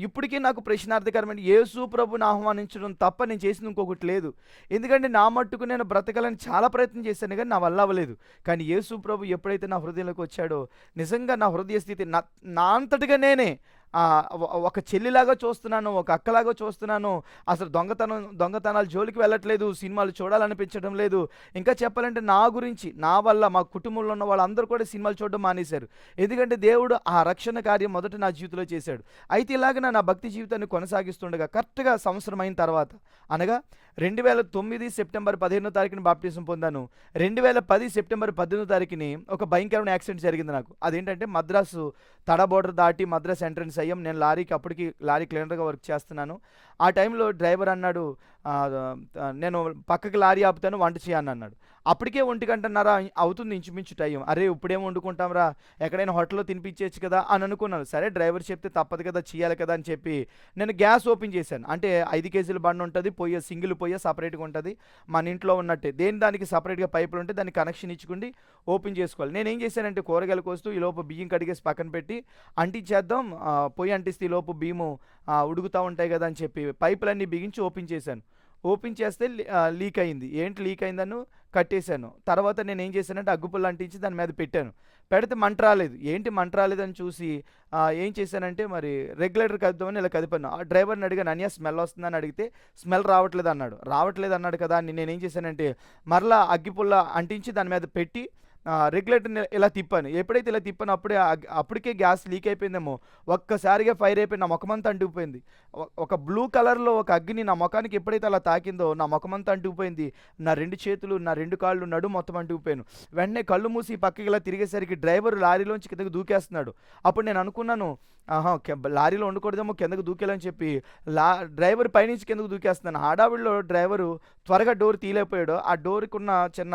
ఇప్పటికీ నాకు ప్రశ్నార్థకరమైన యేసు ప్రభుని ఆహ్వానించడం తప్ప నేను చేసింది ఇంకొకటి లేదు. ఎందుకంటే నా మట్టుకు నేను బ్రతకాలని చాలా ప్రయత్నం చేశాను కానీ నా వల్ల అవ్వలేదు. కానీ యేసు ప్రభు ఎప్పుడైతే నా హృదయంలోకి వచ్చాడో నిజంగా నా హృదయ స్థితి నా అంతటిగా నేనే ఒక చెల్లిలాగా చూస్తున్నాను, ఒక అక్కలాగా చూస్తున్నాను. అసలు దొంగతనాలు జోలికి వెళ్ళట్లేదు, సినిమాలు చూడాలనిపించడం లేదు. ఇంకా చెప్పాలంటే నా గురించి, నా వల్ల మా కుటుంబంలో ఉన్న వాళ్ళందరూ కూడా సినిమాలు చూడడం మానేశారు. ఎందుకంటే దేవుడు ఆ రక్షణ కార్యం మొదట నా జీవితంలో చేశాడు. అయితే ఇలాగ నా భక్తి జీవితాన్ని కొనసాగిస్తుండగా కరెక్ట్గా సంవత్సరం అయిన తర్వాత, అనగా 2009 సెప్టెంబర్ 15వ తారీఖున బాప్టిజం పొందాను. 2010 సెప్టెంబర్ 18వ తారీఖుని ఒక భయంకరమైన యాక్సిడెంట్ జరిగింది నాకు. అదేంటంటే మద్రాసు తడ బోర్డర్ దాటి మద్రాస్ ఎంట్రన్స్ అయ్యాం. నేను అప్పటికి లారీ క్లీనర్గా వర్క్ చేస్తున్నాను. ఆ టైంలో డ్రైవర్ అన్నాడు, నేను పక్కకి లారీ ఆపుతాను, వంట చేయను అన్నాడు. అప్పటికే 1:30 అవుతుంది ఇంచుమించు టైం. అరే ఇప్పుడేం వండుకుంటాంరా, ఎక్కడైనా హోటల్లో తినిపించేయచ్చు కదా అని అనుకున్నాను. సరే డ్రైవర్ చెప్తే తప్పదు కదా, చేయాలి కదా అని చెప్పి నేను గ్యాస్ ఓపెన్ చేశాను. అంటే 5 కేజీల బండి ఉంటుంది, పొయ్యి సింగిల్ పొయ్యి సపరేట్గా ఉంటుంది, మన ఇంట్లో ఉన్నట్టే. దానికి సపరేట్గా పైపులు ఉంటే దానికి కనెక్షన్ ఇచ్చుకుండి ఓపెన్ చేసుకోవాలి. నేనేం చేశానంటే కూరగాయలు కోస్తూ ఈ లోపు బియ్యం కడిగేసి పక్కన పెట్టి అంటించేద్దాం, పొయ్యి అంటిస్తే ఈ లోపు బియ్యము ఉడుకుతూ ఉంటాయి కదా అని చెప్పి పైపులన్నీ బిగించి ఓపెన్ చేశాను. ఓపెన్ చేస్తే లీక్ అయింది. ఏంటి లీక్ అయిందను కట్టేశాను. తర్వాత నేను ఏం చేశానంటే అగ్గుపుల్ల అంటించి దాని మీద పెట్టాను. పెడితే మంట రాలేదు. ఏంటి మంట రాలేదని చూసి ఏం చేశానంటే మరి రెగ్యులేటర్ కదుపుదామని ఇలా కదిపాను. ఆ డ్రైవర్ని అడిగాను, అన్నయ్య స్మెల్ వస్తుందని అడిగితే స్మెల్ రావట్లేదు అన్నాడు కదా అని నేనేం చేశానంటే మరలా అగ్గిపుల్ల అంటించి దాని మీద పెట్టి రెగ్యులేటర్ని ఇలా తిప్పాను. ఎప్పుడైతే ఇలా తిప్పాను అప్పటికే గ్యాస్ లీక్ అయిపోయిందేమో, ఒక్కసారిగా ఫైర్ అయిపోయి నా ముఖమంతా అంటుకుపోయింది. ఒక బ్లూ కలర్లో ఒక అగ్ని నా ముఖానికి ఎప్పుడైతే అలా తాకిందో నా ముఖమంతా అంటుకుపోయింది. నా 2 చేతులు, నా 2 కాళ్ళు, నడుము మొత్తం అంటుకుపోయాను. వెంటనే కళ్ళు మూసి పక్కకి ఇలా తిరిగేసరికి డ్రైవర్ లారీలోంచి కిందకు దూకేస్తున్నాడు. అప్పుడు నేను అనుకున్నాను, లారీలో ఉండకూడదేమో, కిందకు దూకేలని చెప్పి డ్రైవర్ పైనుంచి కిందకు దూకేస్తున్నాను. హడావిడిలో డ్రైవరు త్వరగా డోర్ తీయలేకపోయాడు. ఆ డోర్కి ఉన్న చిన్న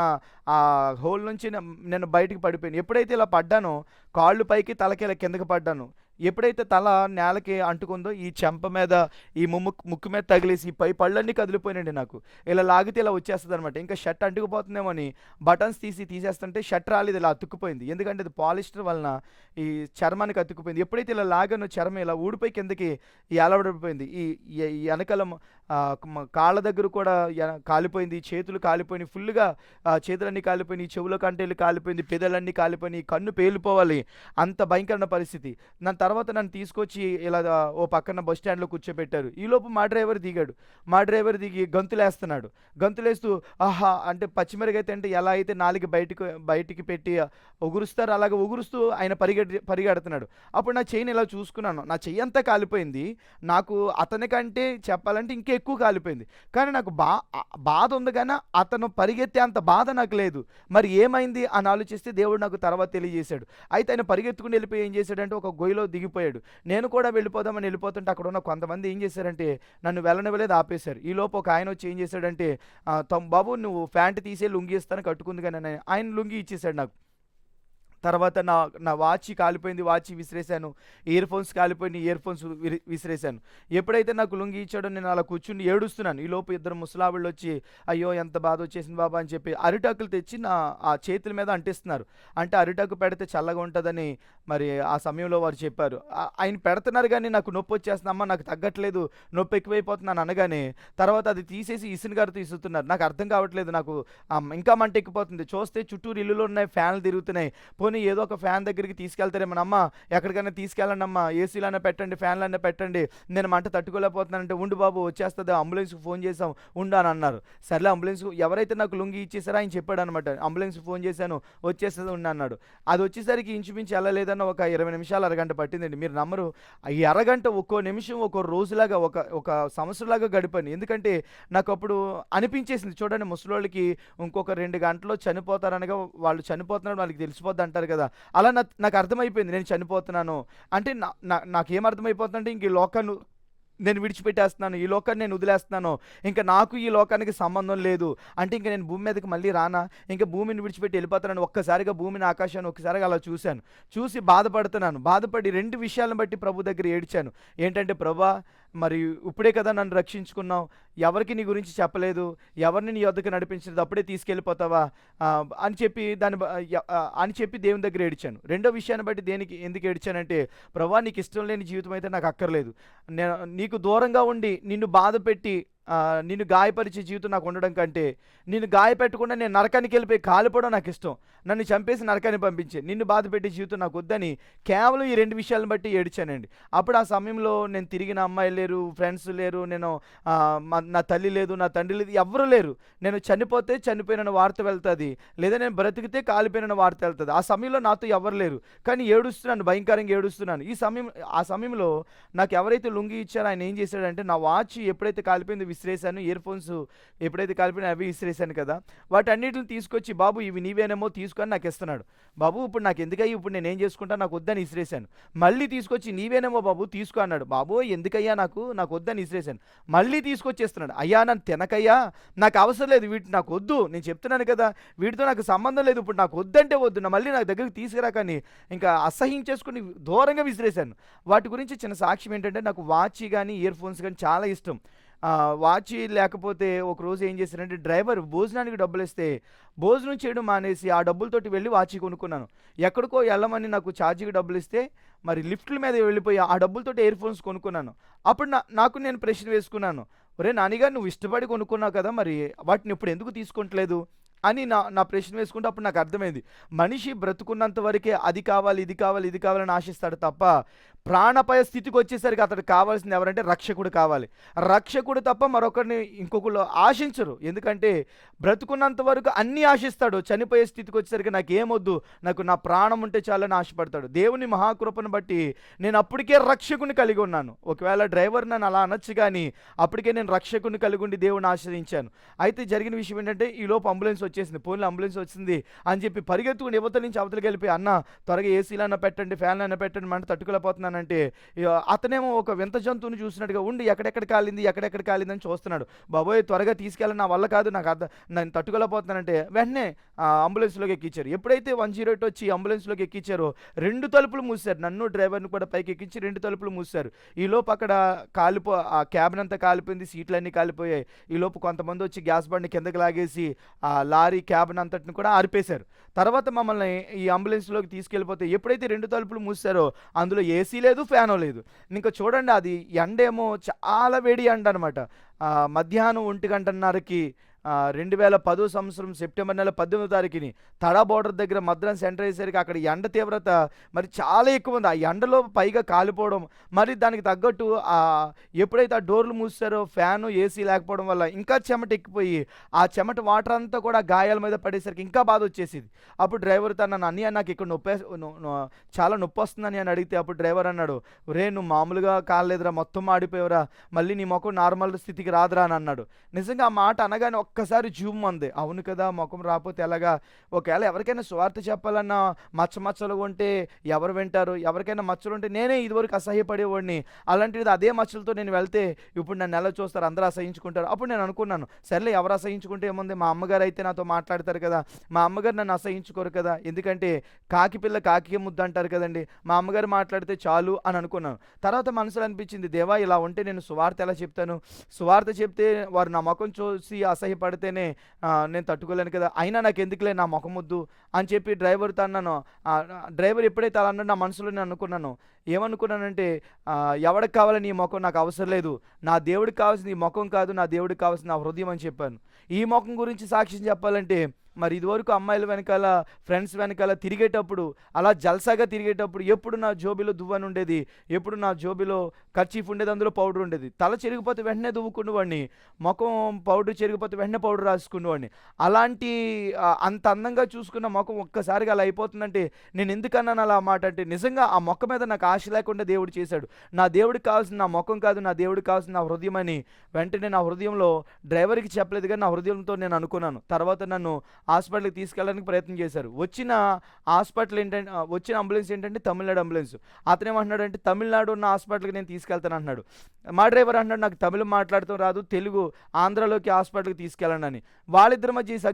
హోల్ నుంచి నేను బయటికి పడిపోయాను. ఎప్పుడైతే ఇలా పడ్డానో కాళ్ళు పైకి తలకి ఇలా కిందకి పడ్డాను. ఎప్పుడైతే తల నేలకి అంటుకుందో ఈ చెంప మీద, ఈ ముక్కు మీద తగిలేసి ఈ పళ్ళన్నీ కదిలిపోయినండి నాకు. ఇలా లాగితే ఇలా వచ్చేస్తుంది అనమాట. ఇంకా షర్ట్ అంటుకుపోతుందేమో అని బటన్స్ తీసేస్తుంటే షర్ట్ రాలేదు, ఇలా అతుక్కుపోయింది. ఎందుకంటే అది పాలిస్టర్ వలన ఈ చర్మానికి అతుక్కుపోయింది. ఎప్పుడైతే ఇలా లాగానో చర్మం ఇలా ఊడిపోయి కిందకి ఏలబడిపోయింది. ఈ వెనకాల కాళ్ళ దగ్గర కూడా కాలిపోయింది, చేతులు కాలిపోయినాయి, ఫుల్గా చేతులన్నీ కాలిపోయినాయి, చెవుల కంటేళ్ళు కాలిపోయింది, పెదలన్నీ కాలిపోయినాయి, కన్ను పేలిపోవాలి, అంత భయంకరమైన పరిస్థితి. దాని తర్వాత నన్ను తీసుకొచ్చి ఇలా ఓ పక్కన బస్ స్టాండ్లో కూర్చోబెట్టారు. ఈలోపు మా డ్రైవర్ దిగాడు. మా డ్రైవర్ దిగి గంతులేస్తున్నాడు. గంతులేస్తూ ఆహా అంటే పచ్చిమిరకాయ తింటే ఎలా అయితే నాలుక బయటికి పెట్టి ఉగురుస్తారు అలాగే ఉగురుస్తూ ఆయన పరిగెడుతున్నాడు. అప్పుడు నా చెయ్యిని ఇలా చూసుకున్నాను. నా చెయ్యి అంతా కాలిపోయింది. నాకు అతనికంటే చెప్పాలంటే ఇంకా ఎక్కువ కాలిపోయింది. కానీ నాకు బాధ ఉంది కానీ అతను పరిగెత్తే అంత బాధ నాకు లేదు. మరి ఏమైంది అని ఆలోచిస్తే దేవుడు నాకు తర్వాత తెలియజేశాడు. అయితే ఆయన పరిగెత్తుకుని వెళ్ళిపోయి ఏం చేశాడంటే ఒక గొయ్యిలో దిగిపోయాడు. నేను కూడా వెళ్ళిపోదామని వెళ్ళిపోతుంటే అక్కడ ఉన్న కొంతమంది ఏం చేశారంటే నన్ను వెళ్ళనివ్వలేదు, ఆపేశారు. ఈలోపు ఒక ఆయన వచ్చి ఏం చేశాడంటే బాబు నువ్వు ప్యాంట్ తీసే లుంగి ఇస్తాను కట్టుకుంది కానీ ఆయన లుంగి ఇచ్చేసాడు నాకు. తర్వాత నా వాచ్ కాలిపోయింది, వాచ్ విసిరేశాను. ఇయర్ ఫోన్స్ కాలిపోయిన ఇయర్ ఫోన్స్ విసిరేశాను. ఎప్పుడైతే నాకు లుంగి ఇచ్చాడో నేను అలా కూర్చుని ఏడుస్తున్నాను. ఈలోపు ఇద్దరు ముసలావిళ్ళు వచ్చి అయ్యో ఎంత బాధ వచ్చేసింది బాబా అని చెప్పి అరిటాకులు తెచ్చి ఆ చేతుల మీద అంటిస్తున్నారు. అంటే అరిటాకు పెడితే చల్లగా ఉంటుందని మరి ఆ సమయంలో వారు చెప్పారు. ఆయన పెడుతున్నారు కానీ నాకు నొప్పి వచ్చేస్తుంది, అమ్మ నాకు తగ్గట్లేదు, నొప్పి ఎక్కువైపోతున్నాను అనగానే తర్వాత అది తీసేసి ఇసునగారితో ఇస్తున్నారు. నాకు అర్థం కావట్లేదు, నాకు ఇంకా మంట ఎక్కిపోతుంది. చూస్తే చుట్టూరు ఇల్లులో ఉన్నాయి, ఫ్యాన్లు తిరుగుతున్నాయి. పోనీ ఏదో ఒక ఫ్యాన్ దగ్గరికి తీసుకెళ్తారేమో, అమ్మ ఎక్కడికైనా తీసుకెళ్ళండి అమ్మా, ఏసీలైనా పెట్టండి, ఫ్యాన్లైనా పెట్టండి, నేను మంట తట్టుకోలేకపోతున్నానంటే ఉండు బాబు వచ్చేస్తుంది, అంబులెన్స్కి ఫోన్ చేసాం ఉండు అని అన్నారు. సర్లే అంబులెన్స్ ఎవరైతే నాకు లుంగి ఇచ్చేసారో ఆయన చెప్పాడు అనమాట, అంబులెన్స్కి ఫోన్ చేశాను వచ్చేస్తుంది ఉండి అన్నాడు. అది వచ్చేసరికి ఇంచుమించి వెళ్ళలేదన్న ఒక 20 నిమిషాలు అరగంట పట్టిందండి. మీరు నమ్మరు, ఈ అరగంట ఒక్కో నిమిషం ఒక్కో రోజులాగా ఒక సంవత్సరంలాగా గడిపాను. ఎందుకంటే నాకు అప్పుడు అనిపించేసింది, చూడండి ముసలోళ్ళకి ఇంకొక 2 గంటల్లో చనిపోతారనగా వాళ్ళు చనిపోతున్నారు వాళ్ళకి తెలిసిపోద్ది అంటారు కదా, అలా నాకు అర్థమైపోయింది నేను చనిపోతున్నాను అంటే. నాకేం అర్థమైపోతుందంటే ఇంక ఈ లోకాన్ని నేను విడిచిపెట్టేస్తున్నాను, ఈ లోకాన్ని నేను వదిలేస్తున్నాను, ఇంకా నాకు ఈ లోకానికి సంబంధం లేదు అంటే ఇంక నేను భూమి మీదకి మళ్ళీ రానా, ఇంకా భూమిని విడిచిపెట్టి వెళ్ళిపోతున్నాను. ఒక్కసారిగా భూమిని ఆకాశాన్ని ఒక్కసారిగా అలా చూసి బాధపడుతున్నాను. బాధపడి 2 విషయాలను బట్టి ప్రభు దగ్గర ఏడ్చాను. ఏంటంటే ప్రభా మరి ఇప్పుడే కదా నన్ను రక్షించుకున్నావు, ఎవరికి నీ గురించి చెప్పలేదు, ఎవరిని నీ వద్దకు నడిపించలేదు, అప్పుడే తీసుకెళ్ళిపోతావా అని చెప్పి దేవుని దగ్గర ఏడ్చాను. రెండో విషయాన్ని బట్టి ఎందుకు ఏడ్చానంటే ప్రభా నీకు ఇష్టం లేని జీవితం అయితే నాకు అక్కర్లేదు, నేను నీకు దూరంగా ఉండి నిన్ను బాధ పెట్టి నిన్ను గాయపరిచే జీవితం నాకు ఉండడం కంటే నిన్ను గాయపెట్టకుండా నేను నరకానికి వెళ్ళిపోయి కాలిపోవడం నాకు ఇష్టం, నన్ను చంపేసి నరకాన్ని పంపించే నిన్ను బాధ పెట్టే జీవితం నాకు వద్దని కేవలం ఈ 2 విషయాలను బట్టి ఏడ్చానండి. అప్పుడు ఆ సమయంలో నేను తిరిగిన అమ్మాయి లేరు, ఫ్రెండ్స్ లేరు, నేను నా తల్లి లేదు, నా తండ్రి లేదు, ఎవరు లేరు. నేను చనిపోతే చనిపోయిన వార్త వెళ్తుంది, లేదా నేను బ్రతికితే కాలిపోయిన వార్త వెళ్తుంది. ఆ సమయంలో నాతో ఎవరు లేరు, కానీ ఏడుస్తున్నాను, భయంకరంగా ఏడుస్తున్నాను. ఆ సమయంలో నాకు ఎవరైతే లుంగి ఇచ్చారో ఆయన ఏం చేశాడంటే నా వాచ్ ఎప్పుడైతే కాలిపోయిందో విసిరేశాను, ఇయర్ ఫోన్స్ ఎప్పుడైతే కాలిపోయినా అవి విసిరేశాను కదా, వాటన్నిటిని తీసుకొచ్చి బాబు ఇవి నీవేనేమో తీసుకొని నాకు ఇస్తున్నాడు. బాబు ఇప్పుడు నాకు ఎందుకయ్యి, ఇప్పుడు నేను ఏం చేసుకుంటాను, నాకు వద్దని విసిరేశాను. మళ్ళీ తీసుకొచ్చి నీవేనేమో బాబు తీసుకో అన్నాడు. బాబు ఎందుకయ్యా, నాకు వద్దని విసిరేశాను. మళ్ళీ తీసుకొచ్చేస్తున్నాడు. అయ్యా నన్ను తినకయ్యా, నాకు అవసరం లేదు, వీటి నాకు వద్దు, నేను చెప్తున్నాను కదా వీటితో నాకు సంబంధం లేదు, ఇప్పుడు నాకు వద్దంటే వద్దు, మళ్ళీ నాకు దగ్గరికి తీసుకురాకని ఇంకా అసహించేసుకుని దూరంగా విసిరేశాను. వాటి గురించి చిన్న సాక్ష్యం ఏంటంటే నాకు వాచ్ కానీ ఇయర్ ఫోన్స్ కానీ చాలా ఇష్టం. వాచ్ లేకపోతే ఒకరోజు ఏం చేశారంటే డ్రైవర్ భోజనానికి డబ్బులు ఇస్తే భోజనం చేయడం మానేసి ఆ డబ్బులతోటి వెళ్ళి వాచ్ కొనుక్కున్నాను. ఎక్కడికో వెళ్ళమని నాకు ఛార్జీకి డబ్బులు ఇస్తే మరి లిఫ్ట్ల మీద వెళ్ళిపోయి ఆ డబ్బులతోటి ఇయర్ ఫోన్స్ కొనుక్కున్నాను. అప్పుడు నాకు నేను ప్రశ్న వేసుకున్నాను, ఒరే నానిగా నువ్వు ఇష్టపడి కొనుక్కున్నావు కదా, మరి వాటిని ఇప్పుడు ఎందుకు తీసుకుంటలేదు అని నా ప్రశ్న వేసుకుంటే అప్పుడు నాకు అర్థమైంది, మనిషి బ్రతుకున్నంత వరకే అది కావాలి ఇది కావాలి ఇది కావాలని ఆశిస్తాడు తప్ప ప్రాణపాయ స్థితికి వచ్చేసరికి అతడు కావాల్సింది ఎవరంటే రక్షకుడు కావాలి. రక్షకుడు తప్ప మరొకరిని ఇంకొకరు ఆశించరు. ఎందుకంటే బ్రతుకున్నంత వరకు అన్నీ ఆశిస్తాడు, చనిపోయే స్థితికి వచ్చేసరికి నాకు ఏమొద్దు, నాకు నా ప్రాణం ఉంటే చాలని ఆశపడతాడు. దేవుని మహాకృపను బట్టి నేను అప్పటికే రక్షకుని కలిగి ఉన్నాను. ఒకవేళ డ్రైవర్ నన్ను అలా అనొచ్చు కానీ అప్పటికే నేను రక్షకుని కలిగి ఉండి దేవుని ఆశ్రయించాను. అయితే జరిగిన విషయం ఏంటంటే ఈలోపు అంబులెన్స్ వచ్చేసింది. పోన్లో అంబులెన్స్ వచ్చింది అని చెప్పి పరిగెత్తుకుని యువతల నుంచి అవతలకి వెళ్ళిపోయి అన్న త్వరగా ఏసీలైనా పెట్టండి, ఫ్యాన్లైనా పెట్టండి, మంట తట్టుకోలేకపోతున్నానంటే అతనేమో ఒక వింత జంతువుని చూసినట్టుగా ఉండి ఎక్కడెక్కడ కాలింది అని చూస్తున్నాడు. బాబోయ్ త్వరగా తీసుకెళ్ళి నా వల్ల కాదు, నేను తట్టుకోలేకపోతున్నానంటే వెంటనే అంబులెన్స్లోకి ఎక్కించారు. ఎప్పుడైతే 108 వచ్చి అంబులెన్స్లోకి ఎక్కించారో 2 తలుపులు మూసారు, నన్ను డ్రైవర్ని కూడా పైకి ఎక్కించి 2 తలుపులు మూసారు. ఈలోపు అక్కడ ఆ క్యాబిన్ అంతా కాలిపోయింది, సీట్లన్నీ కాలిపోయాయి. ఈలోపు కొంతమంది వచ్చి గ్యాస్ బండ్ని కిందకి లాగేసి ఆ లారీ క్యాబిన్ అంతటిని కూడా ఆర్పేశారు. తర్వాత మమ్మల్ని ఈ అంబులెన్స్లోకి తీసుకెళ్ళిపోతే ఎప్పుడైతే 2 తలుపులు మూసారో అందులో ఏసీ లేదు, ఫ్యాను లేదు. ఇంకా చూడండి అది ఎండేమో చాలా వేడి ఎండ అనమాట. మధ్యాహ్నం 1 గంటన్నరకి 2010 సంవత్సరం సెప్టెంబర్ నెల 18వ తారీఖుని తడా బోర్డర్ దగ్గర మద్రాస్ ఎంటర్ అయ్యేసరికి అక్కడ ఎండ తీవ్రత మరి చాలా ఎక్కువ ఉంది. ఆ ఎండలో పైగా కాలిపోవడం, మరి దానికి తగ్గట్టు ఎప్పుడైతే ఆ డోర్లు మూసారో ఫ్యాను, ఏసీ లేకపోవడం వల్ల ఇంకా చెమట ఎక్కిపోయి ఆ చెమట వాటర్ అంతా కూడా గాయాల మీద పడేసరికి ఇంకా బాధ వచ్చేసింది. అప్పుడు డ్రైవర్ తన అన్నయ్య నాకు ఇక్కడ చాలా నొప్పి వస్తుందని అని అడిగితే అప్పుడు డ్రైవర్ అన్నాడు, రే నువ్వు మామూలుగా కాలేదురా, మొత్తం ఆడిపోయావురా, మళ్ళీ నీ ముఖం నార్మల్ స్థితికి రాదురా అని అన్నాడు. నిజంగా ఆ మాట అనగానే ఒక్కసారి జూమ్ అంది. అవును కదా, ముఖం రాకపోతే ఎలాగా? ఒకవేళ ఎవరికైనా స్వార్థ చెప్పాలన్నా మచ్చలు ఉంటే ఎవరు వింటారు? ఎవరికైనా మచ్చలు ఉంటే నేనే ఇదివరకు అసహ్యపడేవాడిని, అలాంటిది అదే మచ్చలతో నేను వెళ్తే ఇప్పుడు నన్ను ఎలా చూస్తారు, అందరూ అసహించుకుంటారు. అప్పుడు నేను అనుకున్నాను, సర్లే ఎవరు అసహించుకుంటే ఏముంది, మా అమ్మగారు అయితే నాతో మాట్లాడతారు కదా, మా అమ్మగారు నన్ను అసహించుకోరు కదా, ఎందుకంటే కాకి పిల్ల కాకి ముద్దు అంటారు కదండి, మా అమ్మగారు మాట్లాడితే చాలు అని అనుకున్నాను. తర్వాత మనసులో అనిపించింది, దేవా ఇలా ఉంటే నేను సువార్త ఎలా చెప్తాను? సువార్త చెప్తే వారు నా ముఖం చూసి అసహ్యపడితేనే నేను తట్టుకోలేను కదా, అయినా నాకు ఎందుకులే నా ముఖం ముద్దు అని చెప్పి డ్రైవర్తో అన్నాను. డ్రైవర్ ఎప్పుడైతే అలా అన్నాడో నా మనసులో నేను అనుకున్నాను, ఏమనుకున్నానంటే ఎవడికి కావాలి నీ ముఖం, నాకు అవసరం లేదు, నా దేవుడికి కావాల్సింది ఈ ముఖం కాదు, నా దేవుడికి కావాల్సింది నా హృదయం అని చెప్పాను. ఈ ముఖం గురించి సాక్ష్యం చెప్పాలంటే మరి ఇదివరకు అమ్మాయిల వెనకాల ఫ్రెండ్స్ వెనకాల తిరిగేటప్పుడు, అలా జల్సాగా తిరిగేటప్పుడు ఎప్పుడు నా జోబిలో దువ్వని ఉండేది, ఎప్పుడు నా జోబిలో కర్చీఫ్ ఉండేది, అందులో పౌడర్ ఉండేది. తల చెరిగిపోతే వెంటనే దువ్వుకునేవాడిని, ముఖం పౌడర్ చెరిగిపోతే వెంటనే పౌడర్ రాసుకునేవాడిని. అలాంటి అంత అందంగా చూసుకున్న ముఖం ఒక్కసారిగా అలా అయిపోతుందంటే నేను ఎందుకన్నాను అలా మాట అంటే, నిజంగా ఆ మొక్క మీద నాకు ఆశ లేకుండా దేవుడు చేశాడు. నా దేవుడికి కావాల్సిన నా ముఖం కాదు, నా దేవుడికి కావాల్సిన నా హృదయం అని వెంటనే నా హృదయంలో డ్రైవర్కి చెప్పలేదు కానీ నా హృదయంతో నేను అనుకున్నాను. తర్వాత నన్ను హాస్పిటల్కి తీసుకెళ్ళడానికి ప్రయత్నం చేశారు. వచ్చిన అంబులెన్స్ ఏంటంటే తమిళనాడు అంబులెన్స్. అతను ఏమంటున్నాడు అంటే, తమిళనాడు ఉన్న హాస్పిటల్కి నేను తీసుకెళ్తాను అంటున్నాడు. మా డ్రైవర్ అంటున్నాడు, నాకు తమిళం మాట్లాడటం రాదు, తెలుగు, ఆంధ్రాలోకి హాస్పిటల్కి తీసుకెళ్ళండి అని. వాళ్ళిద్దరి మధ్య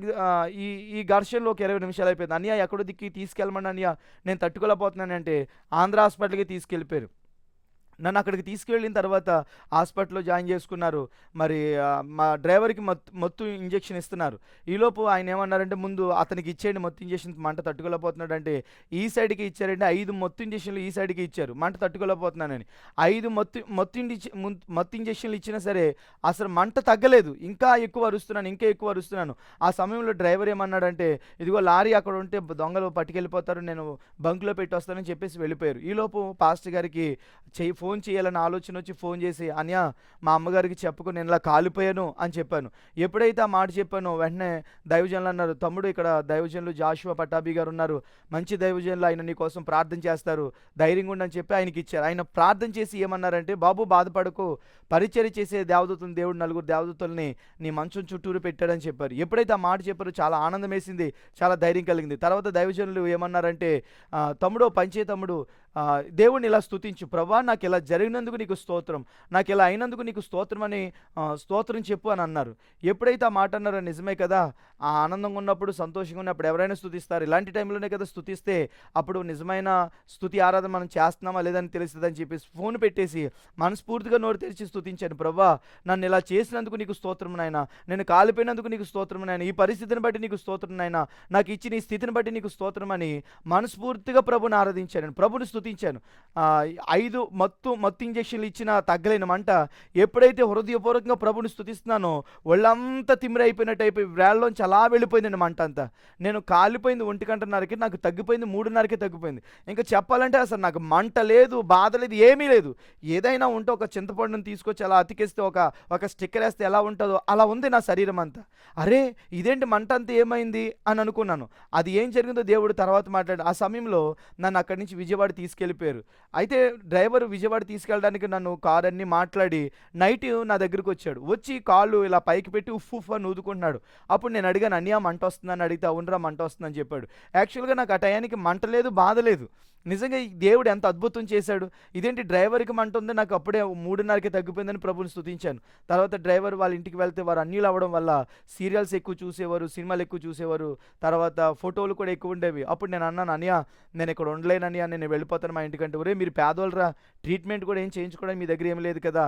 ఈ ఘర్షణలో ఒక 20 నిమిషాలు అయిపోయింది. అన్నయ్య ఎక్కడో దిక్కి తీసుకెళ్ళమని అన్నయ్య, నేను తట్టుకోలేకపోతున్నాను అంటే ఆంధ్ర హాస్పిటల్కి తీసుకెళ్ళిపోయారు. నన్ను అక్కడికి తీసుకువెళ్ళిన తర్వాత హాస్పిటల్లో జాయిన్ చేసుకున్నారు. మరి మా డ్రైవర్కి మొత్తు ఇంజెక్షన్ ఇస్తున్నారు. ఈలోపు ఆయన ఏమన్నారంటే, ముందు అతనికి ఇచ్చేయండి మొత్తం ఇంజెక్షన్, మంట తట్టుకోలేకపోతున్నాడు అంటే ఈ సైడ్కి ఇచ్చారంటే 5 మొత్తం ఇంజెక్షన్లు ఈ సైడ్కి ఇచ్చారు, మంట తట్టుకోలేకపోతున్నానని. 5 మొత్తం ఇంజెక్షన్లు ఇచ్చినా సరే అసలు మంట తగ్గలేదు, ఇంకా ఎక్కువ అరుస్తున్నాను. ఆ సమయంలో డ్రైవర్ ఏమన్నాడంటే, ఇదిగో లారీ అక్కడ ఉంటే దొంగలు పట్టుకెళ్ళిపోతారు, నేను బంకులో పెట్టి వస్తానని చెప్పేసి వెళ్ళిపోయారు. ఈలోపు పాస్టర్ గారికి ఫోన్ చేయాలని ఆలోచన వచ్చి ఫోన్ చేసి, అన్య మా అమ్మగారికి చెప్పుకొని నేను ఇలా కాలిపోయాను అని చెప్పాను. ఎప్పుడైతే ఆ మాట చెప్పానో వెంటనే దైవజనులు అన్నారు, తమ్ముడు ఇక్కడ దైవజనులు జాషువా పట్టాభి గారు ఉన్నారు, మంచి దైవజనులు, ఆయన నీ కోసం ప్రార్థన చేస్తారు, ధైర్యంగా ఉండని చెప్పి ఆయనకి ఇచ్చారు. ఆయన ప్రార్థన చేసి ఏమన్నారంటే, బాబు బాధపడకు, పరిచర్య చేసే దేవదూతలను దేవుడు 4 దేవదూతల్ని నీ మంచం చుట్టూరు పెట్టాడని చెప్పారు. ఎప్పుడైతే ఆ మాట చెప్పారో చాలా ఆనందం వేసింది, చాలా ధైర్యం కలిగింది. తర్వాత దైవజనులు ఏమన్నారంటే, తమ్ముడు పంచే తమ్ముడు, దేవుడిని ఇలా స్తుతించు, ప్రభా నాకు ఇలా జరిగినందుకు నీకు స్తోత్రం, నాకు ఇలా అయినందుకు నీకు స్తోత్రం అని స్తోత్రం చెప్పు అని అన్నారు. ఎప్పుడైతే ఆ మాట అన్నారో నిజమే కదా, ఆ ఆనందంగా ఉన్నప్పుడు, సంతోషంగా ఉన్నప్పుడు ఎవరైనా స్తుతిస్తారు. ఇలాంటి టైంలోనే కదా స్తుతిస్తే అప్పుడు నిజమైన స్తుతి ఆరాధన మనం చేస్తున్నామా లేదని తెలుస్తుందని చెప్పేసి ఫోన్ పెట్టేసి మనస్ఫూర్తిగా నోరు తెరిచి స్తుతించాను. ప్రభా నన్ను ఇలా చేసినందుకు నీకు స్తోత్రం నాయనా, నేను కాలిపోయినందుకు నీకు స్తోత్రం నాయనా, ఈ పరిస్థితిని బట్టి నీకు స్తోత్రం నాయనా, నాకు ఇచ్చిన ఈ స్థితిని బట్టి నీకు స్తోత్రం అని మనస్ఫూర్తిగా ప్రభుని ఆరాధించాను, ప్రభుని స్తుతించాను. 5 మత్తు ఇంజక్షన్లు ఇచ్చిన తగ్గలేని మంట ఎప్పుడైతే హృదయపూర్వకంగా ప్రభుని స్తుతిస్తున్నానో ఒళ్ళంతా తిమ్మిరైపోయినట్టు అయిపోయి వేళ్ళలోంచి అలా వెళ్ళిపోయిందండి మంట అంతా. నేను కాలిపోయింది 1:30కి, నాకు తగ్గిపోయింది 3:30కి తగ్గిపోయింది. ఇంకా చెప్పాలంటే అసలు నాకు మంట లేదు, బాధ లేదు, ఏమీ లేదు. ఏదైనా ఉంటే ఒక చింతపండుని తీసుకొచ్చి అలా అతికిస్తే ఒక స్టిక్కర్ వేస్తే ఎలా ఉంటుందో అలా ఉంది నా శరీరం అంతా. అరే ఇదేంటి మంట అంతా ఏమైంది అని అనుకున్నాను. అది ఏం జరిగిందో దేవుడు తర్వాత మాట్లాడు. ఆ సమయంలో నన్ను అక్కడి నుంచి విజయవాడ తీసుకెళ్ళిపోయారు. అయితే డ్రైవర్ విజయవాడ తీసుకెళ్ళడానికి నన్ను కారు అన్నీ మాట్లాడి నైట్ నా దగ్గరికి వచ్చాడు. వచ్చి కాళ్ళు ఇలా పైకి పెట్టి ఉఫ్ అని ఊదుకుంటున్నాడు. అప్పుడు నేను అడిగాను, అన్నయ్య మంట వస్తుందని అడిగితే, అవునరా మంట వస్తుందని చెప్పాడు. యాక్చువల్గా నాకు ఆ టయానికి మంట లేదు, బాధ లేదు. నిజంగా ఈ దేవుడు ఎంత అద్భుతం చేశాడు. ఇదేంటి డ్రైవర్కి మంట ఉంది, నాకు అప్పుడే 3:30కి తగ్గిపోయిందని ప్రభుని స్తుతించాను. తర్వాత డ్రైవర్ వాళ్ళ ఇంటికి వెళ్తే వారు అన్యులు అవ్వడం వల్ల సీరియల్స్ ఎక్కువ చూసేవారు, సినిమాలు ఎక్కువ చూసేవారు, తర్వాత ఫోటోలు కూడా ఎక్కువ ఉండేవి. అప్పుడు నేను అన్నాను, అన్నయ్య నేను ఇక్కడ ఉండలేను అన్నయ్య, నేను వెళ్ళిపోతాను మా ఇంటికంటే. ఒరే మీరు పేదోళ్ళరా, ట్రీట్మెంట్ కూడా ఏం చేయించుకోవడానికి మీ దగ్గర ఏం లేదు కదా,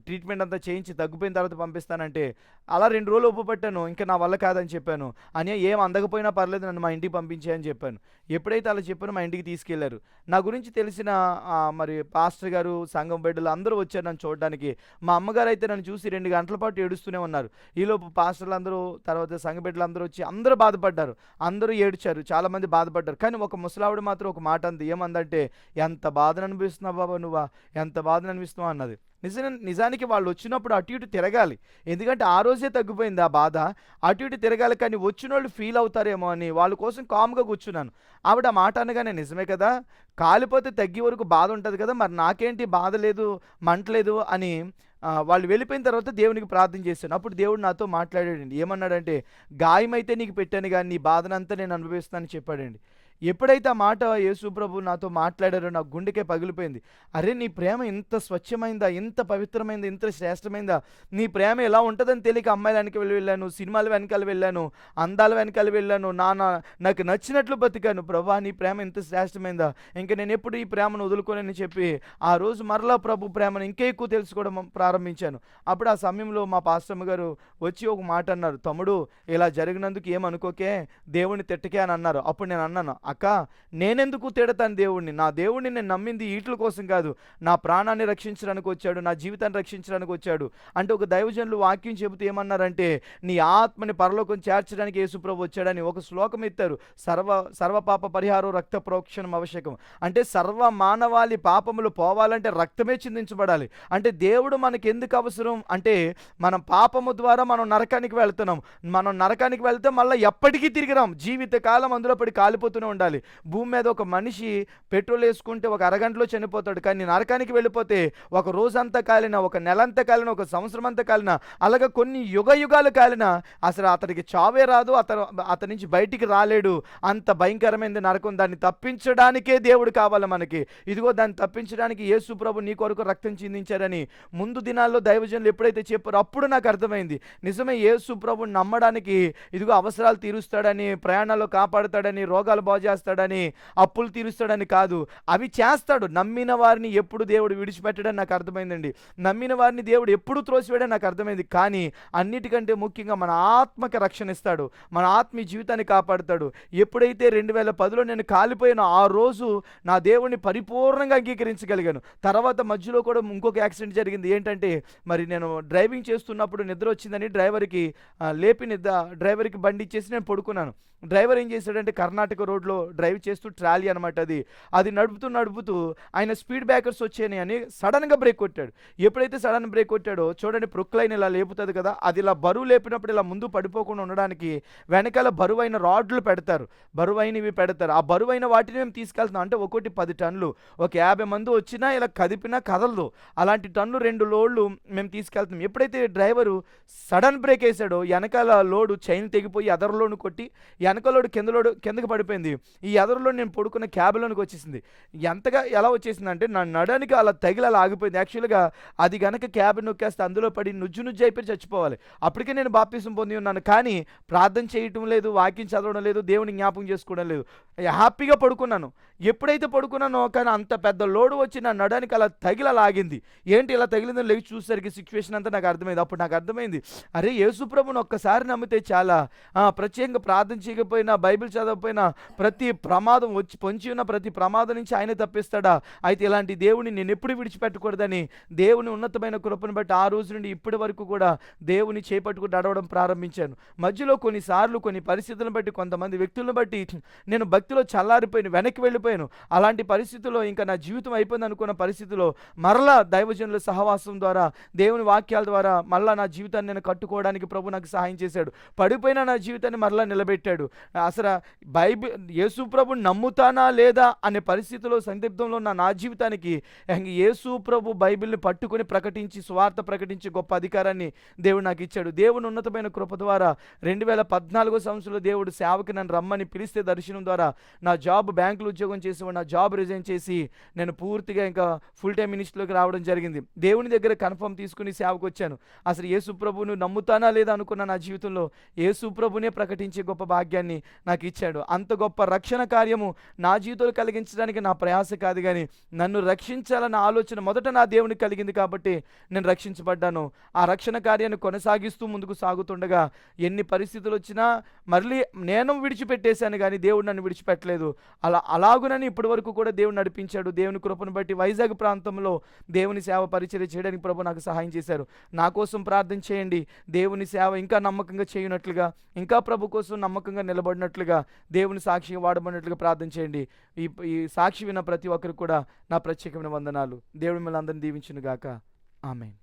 ట్రీట్మెంట్ అంతా చేయించి తగ్గిపోయిన తర్వాత పంపిస్తానంటే అలా 2 రోజులు ఒప్పు పట్టాను. ఇంకా నా వల్ల కాదని చెప్పాను. అన్నయ్య ఏం అందకపోయినా పర్లేదు, నన్ను మా ఇంటికి పంపించే అని చెప్పాను. ఎప్పుడైతే అలా చెప్పానో మా ఇంటికి తీసుకెళ్ళి తీసుకెళ్లారు. నా గురించి తెలిసిన మరి పాస్టర్ గారు, సంఘం బిడ్డలు అందరూ వచ్చారు నన్ను చూడడానికి. మా అమ్మగారైతే నన్ను చూసి 2 గంటల పాటు ఏడుస్తూనే ఉన్నారు. ఈలోపు పాస్టర్లందరూ, తర్వాత సంఘ బిడ్డలందరూ వచ్చి అందరూ బాధపడ్డారు. అందరూ ఏడ్చారు. చాలామంది బాధపడ్డారు. కానీ ఒక ముసలావిడ మాత్రం ఒక మాట అంది. ఏమందంటే, "ఎంత బాధను అనుభవిస్తున్నావు బాబా నువ్వా? ఎంత బాధను అనిపిస్తున్నావు" అన్నది. నిజానికి వాళ్ళు వచ్చినప్పుడు అటు ఇటు తిరగాలి. ఎందుకంటే ఆ రోజే తగ్గిపోయింది ఆ బాధ. అటు ఇటు తిరగాలి, కానీ వచ్చినోళ్ళు ఫీల్ అవుతారేమో అని వాళ్ళ కోసం కామ్‌గా కూర్చున్నాను. ఆవిడ ఆ మాట అనగానే, నిజమే కదా! కాలిపోతే తగ్గే వరకు బాధ ఉంటది కదా! మరి నాకేంటి బాధ లేదు, మంట లేదు అని వాళ్ళు వెళ్ళిపోయిన తర్వాత దేవునికి ప్రార్థన చేశాను. అప్పుడు దేవుడు నాతో మాట్లాడాడండి. ఏమన్నాడంటే, "గాయమైతే నీకు పెట్టాను గానీ నీ బాధనంతా నేను అనుభవిస్తానని" చెప్పాడండి. ఎప్పుడైతే ఆ మాట యేసు ప్రభు నాతో మాట్లాడారో నా గుండెకే పగిలిపోయింది. అరే! నీ ప్రేమ ఇంత స్వచ్ఛమైందా? ఇంత పవిత్రమైందా? ఇంత శ్రేష్టమైందా? నీ ప్రేమ ఎలా ఉంటదని తెలియక అమ్మాయిల వెనక వెళ్ళాను, సినిమాల వెనకాల వెళ్ళాను, అందాల వెనకాల వెళ్ళాను, నాకు నచ్చినట్లు బతికాను. ప్రభా, నీ ప్రేమ ఇంత శ్రేష్టమైందా? ఇంక నేనెప్పుడు ఈ ప్రేమను వదులుకోనని చెప్పి ఆ రోజు మరలా ప్రభు ప్రేమను ఇంకా ఎక్కువ తెలుసుకోవడం ప్రారంభించాను. అప్పుడు ఆ సమయంలో మా పాస్టమ్మ గారు వచ్చి ఒక మాట అన్నారు. "తమ్ముడు, ఇలా జరిగినందుకు ఏమనుకోకే, దేవుడిని తిట్టకే" అని అన్నారు. అప్పుడు నేను అన్నాను, "అక్క, నేనెందుకు తిడతాను దేవుడిని? నా దేవుడిని నేను నమ్మింది ఈట్ల కోసం కాదు. నా ప్రాణాన్ని రక్షించడానికి వచ్చాడు, నా జీవితాన్ని రక్షించడానికి వచ్చాడు" అంటే ఒక దైవజనులు వాక్యం చెబుతూ ఏమన్నారంటే, "నీ ఆత్మని పరలోకం చేర్చడానికి యేసుప్రభు వచ్చాడని" ఒక శ్లోకం ఎత్తారు. సర్వపాప పరిహారం రక్త ప్రోక్షణం ఆవశ్యకం. అంటే సర్వ మానవాళి పాపములు పోవాలంటే రక్తమే చిందించబడాలి. అంటే దేవుడు మనకెందుకు అవసరం అంటే, మనం పాపము ద్వారా మనం నరకానికి వెళ్తున్నాం. మనం నరకానికి వెళ్తే మళ్ళీ ఎప్పటికీ తిరిగి రాం. జీవితకాలం అందులో పడి కాలిపోతూనే ఉండాలి. భూమి మీద ఒక మనిషి పెట్రోల్ వేసుకుంటే ఒక అరగంటలో చనిపోతాడు. కానీ నరకానికి వెళ్ళిపోతే ఒక రోజంతా కాలినా, ఒక నెలంతా కాలినా, ఒక సంవత్సరం అంతా కాలినా, అలాగే కొన్ని యుగాలు కాలినా అసలు అతనికి చావే రాదు. అతని నుంచి బయటికి రాలేడు. అంత భయంకరమైనది నరకం. దాన్ని తప్పించడానికే దేవుడు కావాలి మనకి. ఇదిగో దాన్ని తప్పించడానికి యేసు ప్రభు నీ కొరకు రక్తం చిందించారని ముందు దినాల్లో దైవజనులు ఎప్పుడైతే చెప్పారో అప్పుడు నాకు అర్థమైంది. నిజమే, యేసు ప్రభుని నమ్మడానికి ఇదిగో అవసరాలు తీరుస్తాడని, ప్రయాణాల్లో కాపాడుతాడని, రోగాలు బాగు చేస్తాడని, అప్పులు తీరుస్తాడని కాదు. అవి చేస్తాడు. నమ్మిన వారిని ఎప్పుడు దేవుడు విడిచిపెట్టడని నాకు అర్థమైంది. నమ్మిన వారిని దేవుడు ఎప్పుడు త్రోసివేయడని నాకు అర్థమైంది. కానీ అన్నిటికంటే ముఖ్యంగా మన ఆత్మకి రక్షణ ఇస్తాడు. మన ఆత్మీయ జీవితాన్ని కాపాడుతాడు. ఎప్పుడైతే 2010లో నేను కాలిపోయానో ఆ రోజు నా దేవుడిని పరిపూర్ణంగా అంగీకరించగలిగాను. తర్వాత మధ్యలో కూడా ఇంకొక యాక్సిడెంట్ జరిగింది. ఏంటంటే, మరి నేను డ్రైవింగ్ చేస్తున్నప్పుడు నిద్ర వచ్చిందని డ్రైవర్కి బండి ఇచ్చేసి నేను పడుకున్నాను. డ్రైవర్ ఏం చేశాడంటే, కర్ణాటక రోడ్లో డ్రైవ్ చేస్తూ, ట్రాలీ అనమాట అది నడుపుతూ ఆయన స్పీడ్ బ్రేకర్స్ వచ్చాయని అని సడన్గా బ్రేక్ కొట్టాడు. ఎప్పుడైతే సడన్ బ్రేక్ కొట్టాడో చూడండి, ప్రొక్లైన్ ఇలా లేపుతుంది కదా, అది ఇలా బరువు లేపినప్పుడు ఇలా ముందు పడిపోకుండా ఉండడానికి వెనకాల బరువైన రాడ్లు పెడతారు, బరువైనవి పెడతారు. ఆ బరువైన వాటిని మేము తీసుకెళ్తున్నాం. అంటే ఒకటి 10 టన్నులు, ఒక 50 మంది వచ్చినా ఇలా కదిపినా కదలదు. అలాంటి టన్ను 2 లోడ్లు మేము తీసుకెళ్తున్నాం. ఎప్పుడైతే డ్రైవరు సడన్ బ్రేక్ వేసాడో వెనకాల లోడు చైన్ తెగిపోయి అదర్ లోడ్ను కొట్టి వెనకలోడు కిందకి పడిపోయింది. ఈ ఎదరులో నేను పడుకున్న క్యాబ్లోనికి వచ్చేసింది. ఎలా వచ్చేసిందంటే, నా నడానికి అలా తగిలి అలా ఆగిపోయింది. యాక్చువల్గా అది గనక క్యాబ్ నొక్కేస్తే అందులో పడి నుజ్జు అయిపోయి చచ్చిపోవాలి. అప్పటికే నేను బాప్తిసం పొంది ఉన్నాను. కానీ ప్రార్థన చేయటం లేదు, వాక్యం చదవడం లేదు, దేవుని జ్ఞాపకం చేసుకోవడం లేదు. హ్యాపీగా పడుకున్నాను. ఎప్పుడైతే పడుకున్నానో కానీ అంత పెద్ద లోడు వచ్చి నా నడానికి అలా తగిలి అలా ఆగింది. ఏంటి ఇలా తగిలిందని లేచి చూసేసరికి సిచ్యువేషన్ అంతా నాకు అర్థమైంది. అప్పుడు నాకు అర్థమైంది, అరే యేసుప్రభుని ఒక్కసారి నమ్మితే చాలా, ప్రత్యేకంగా ప్రార్థన చేయకపోయినా, బైబిల్ చదవకపోయినా, ప్రతి ప్రమాదం వచ్చి పొంచి ఉన్న ప్రతి ప్రమాదం నుంచి ఆయన తప్పిస్తాడా? అయితే ఇలాంటి దేవుని నేను ఎప్పుడు విడిచిపెట్టకూడదని దేవుని ఉన్నతమైన కృపను బట్టి ఆ రోజు నుండి ఇప్పటి వరకు కూడా దేవుని చేపట్టుకుని నడవడం ప్రారంభించాను. మధ్యలో కొన్నిసార్లు కొన్ని పరిస్థితులను బట్టి, కొంతమంది వ్యక్తులను బట్టి నేను భక్తిలో చల్లారిపోయాను, వెనక్కి వెళ్ళిపోయాను. అలాంటి పరిస్థితుల్లో ఇంకా నా జీవితం అయిపోయింది అనుకున్న పరిస్థితిలో మరలా దైవజనుల సహవాసం ద్వారా, దేవుని వాక్యాల ద్వారా మరలా నా జీవితాన్ని నేను కట్టుకోవడానికి ప్రభు నాకు సహాయం చేశాడు. పడిపోయిన నా జీవితాన్ని మరలా నిలబెట్టాడు. అసలు యేసు ప్రభుని నమ్ముతానా లేదా అనే పరిస్థితిలో సందిగ్ధంలో ఉన్న నా జీవితానికి యేసు ప్రభు బైబిల్ని పట్టుకొని ప్రకటించి, సువార్త ప్రకటించి గొప్ప అధికారాన్ని దేవుడు నాకు ఇచ్చాడు. దేవుని ఉన్నతమైన కృప ద్వారా 2014 సంవత్సరంలో దేవుడు సేవకి నన్ను రమ్మని పిలిస్తే దర్శనం ద్వారా నా జాబ్, బ్యాంకులో ఉద్యోగం చేసేవాడు, నా జాబ్ రిజైన్ చేసి నేను పూర్తిగా ఇంకా ఫుల్ టైం మినిస్ట్రీలోకి రావడం జరిగింది. దేవుని దగ్గర కన్ఫర్మ్ తీసుకుని సేవకు వచ్చాను. అసలు యేసు ప్రభువును నమ్ముతానా లేదా అనుకున్న నా జీవితంలో యేసు ప్రభునే ప్రకటించే గొప్ప భాగ్యాన్ని నాకు ఇచ్చాడు. అంత గొప్ప రక్షణ కార్యము నా జీవితంలో కలిగించడానికి నా ప్రయాస కాదు, కానీ నన్ను రక్షించాలన్న ఆలోచన మొదట నా దేవునికి కలిగింది కాబట్టి నేను రక్షించబడ్డాను. ఆ రక్షణ కార్యాన్ని కొనసాగిస్తూ ముందుకు సాగుతుండగా ఎన్ని పరిస్థితులు వచ్చినా మళ్ళీ నేను విడిచిపెట్టేశాను, కానీ దేవుడు నన్ను విడిచిపెట్టలేదు. అలాగునని ఇప్పటి వరకు కూడా దేవుడు నడిపించాడు. దేవుని కృపను బట్టి వైజాగ్ ప్రాంతంలో దేవుని సేవ పరిచర్య చేయడానికి ప్రభు నాకు సహాయం చేశారు. నా కోసం ప్రార్థన చేయండి. దేవుని సేవ ఇంకా నమ్మకంగా చేయనట్లుగా, ఇంకా ప్రభు కోసం నమ్మకంగా నిలబడినట్లుగా, దేవుని సాక్షిగా వాడబడినట్లుగా ప్రార్థన చేయండి. ఈ సాక్షి విన్న ప్రతి ఒక్కరికి కూడా నా ప్రత్యేకమైన వందనాలు. దేవుడు మిమ్మల్ని అందరిని దీవించును గాక. ఆమేన్.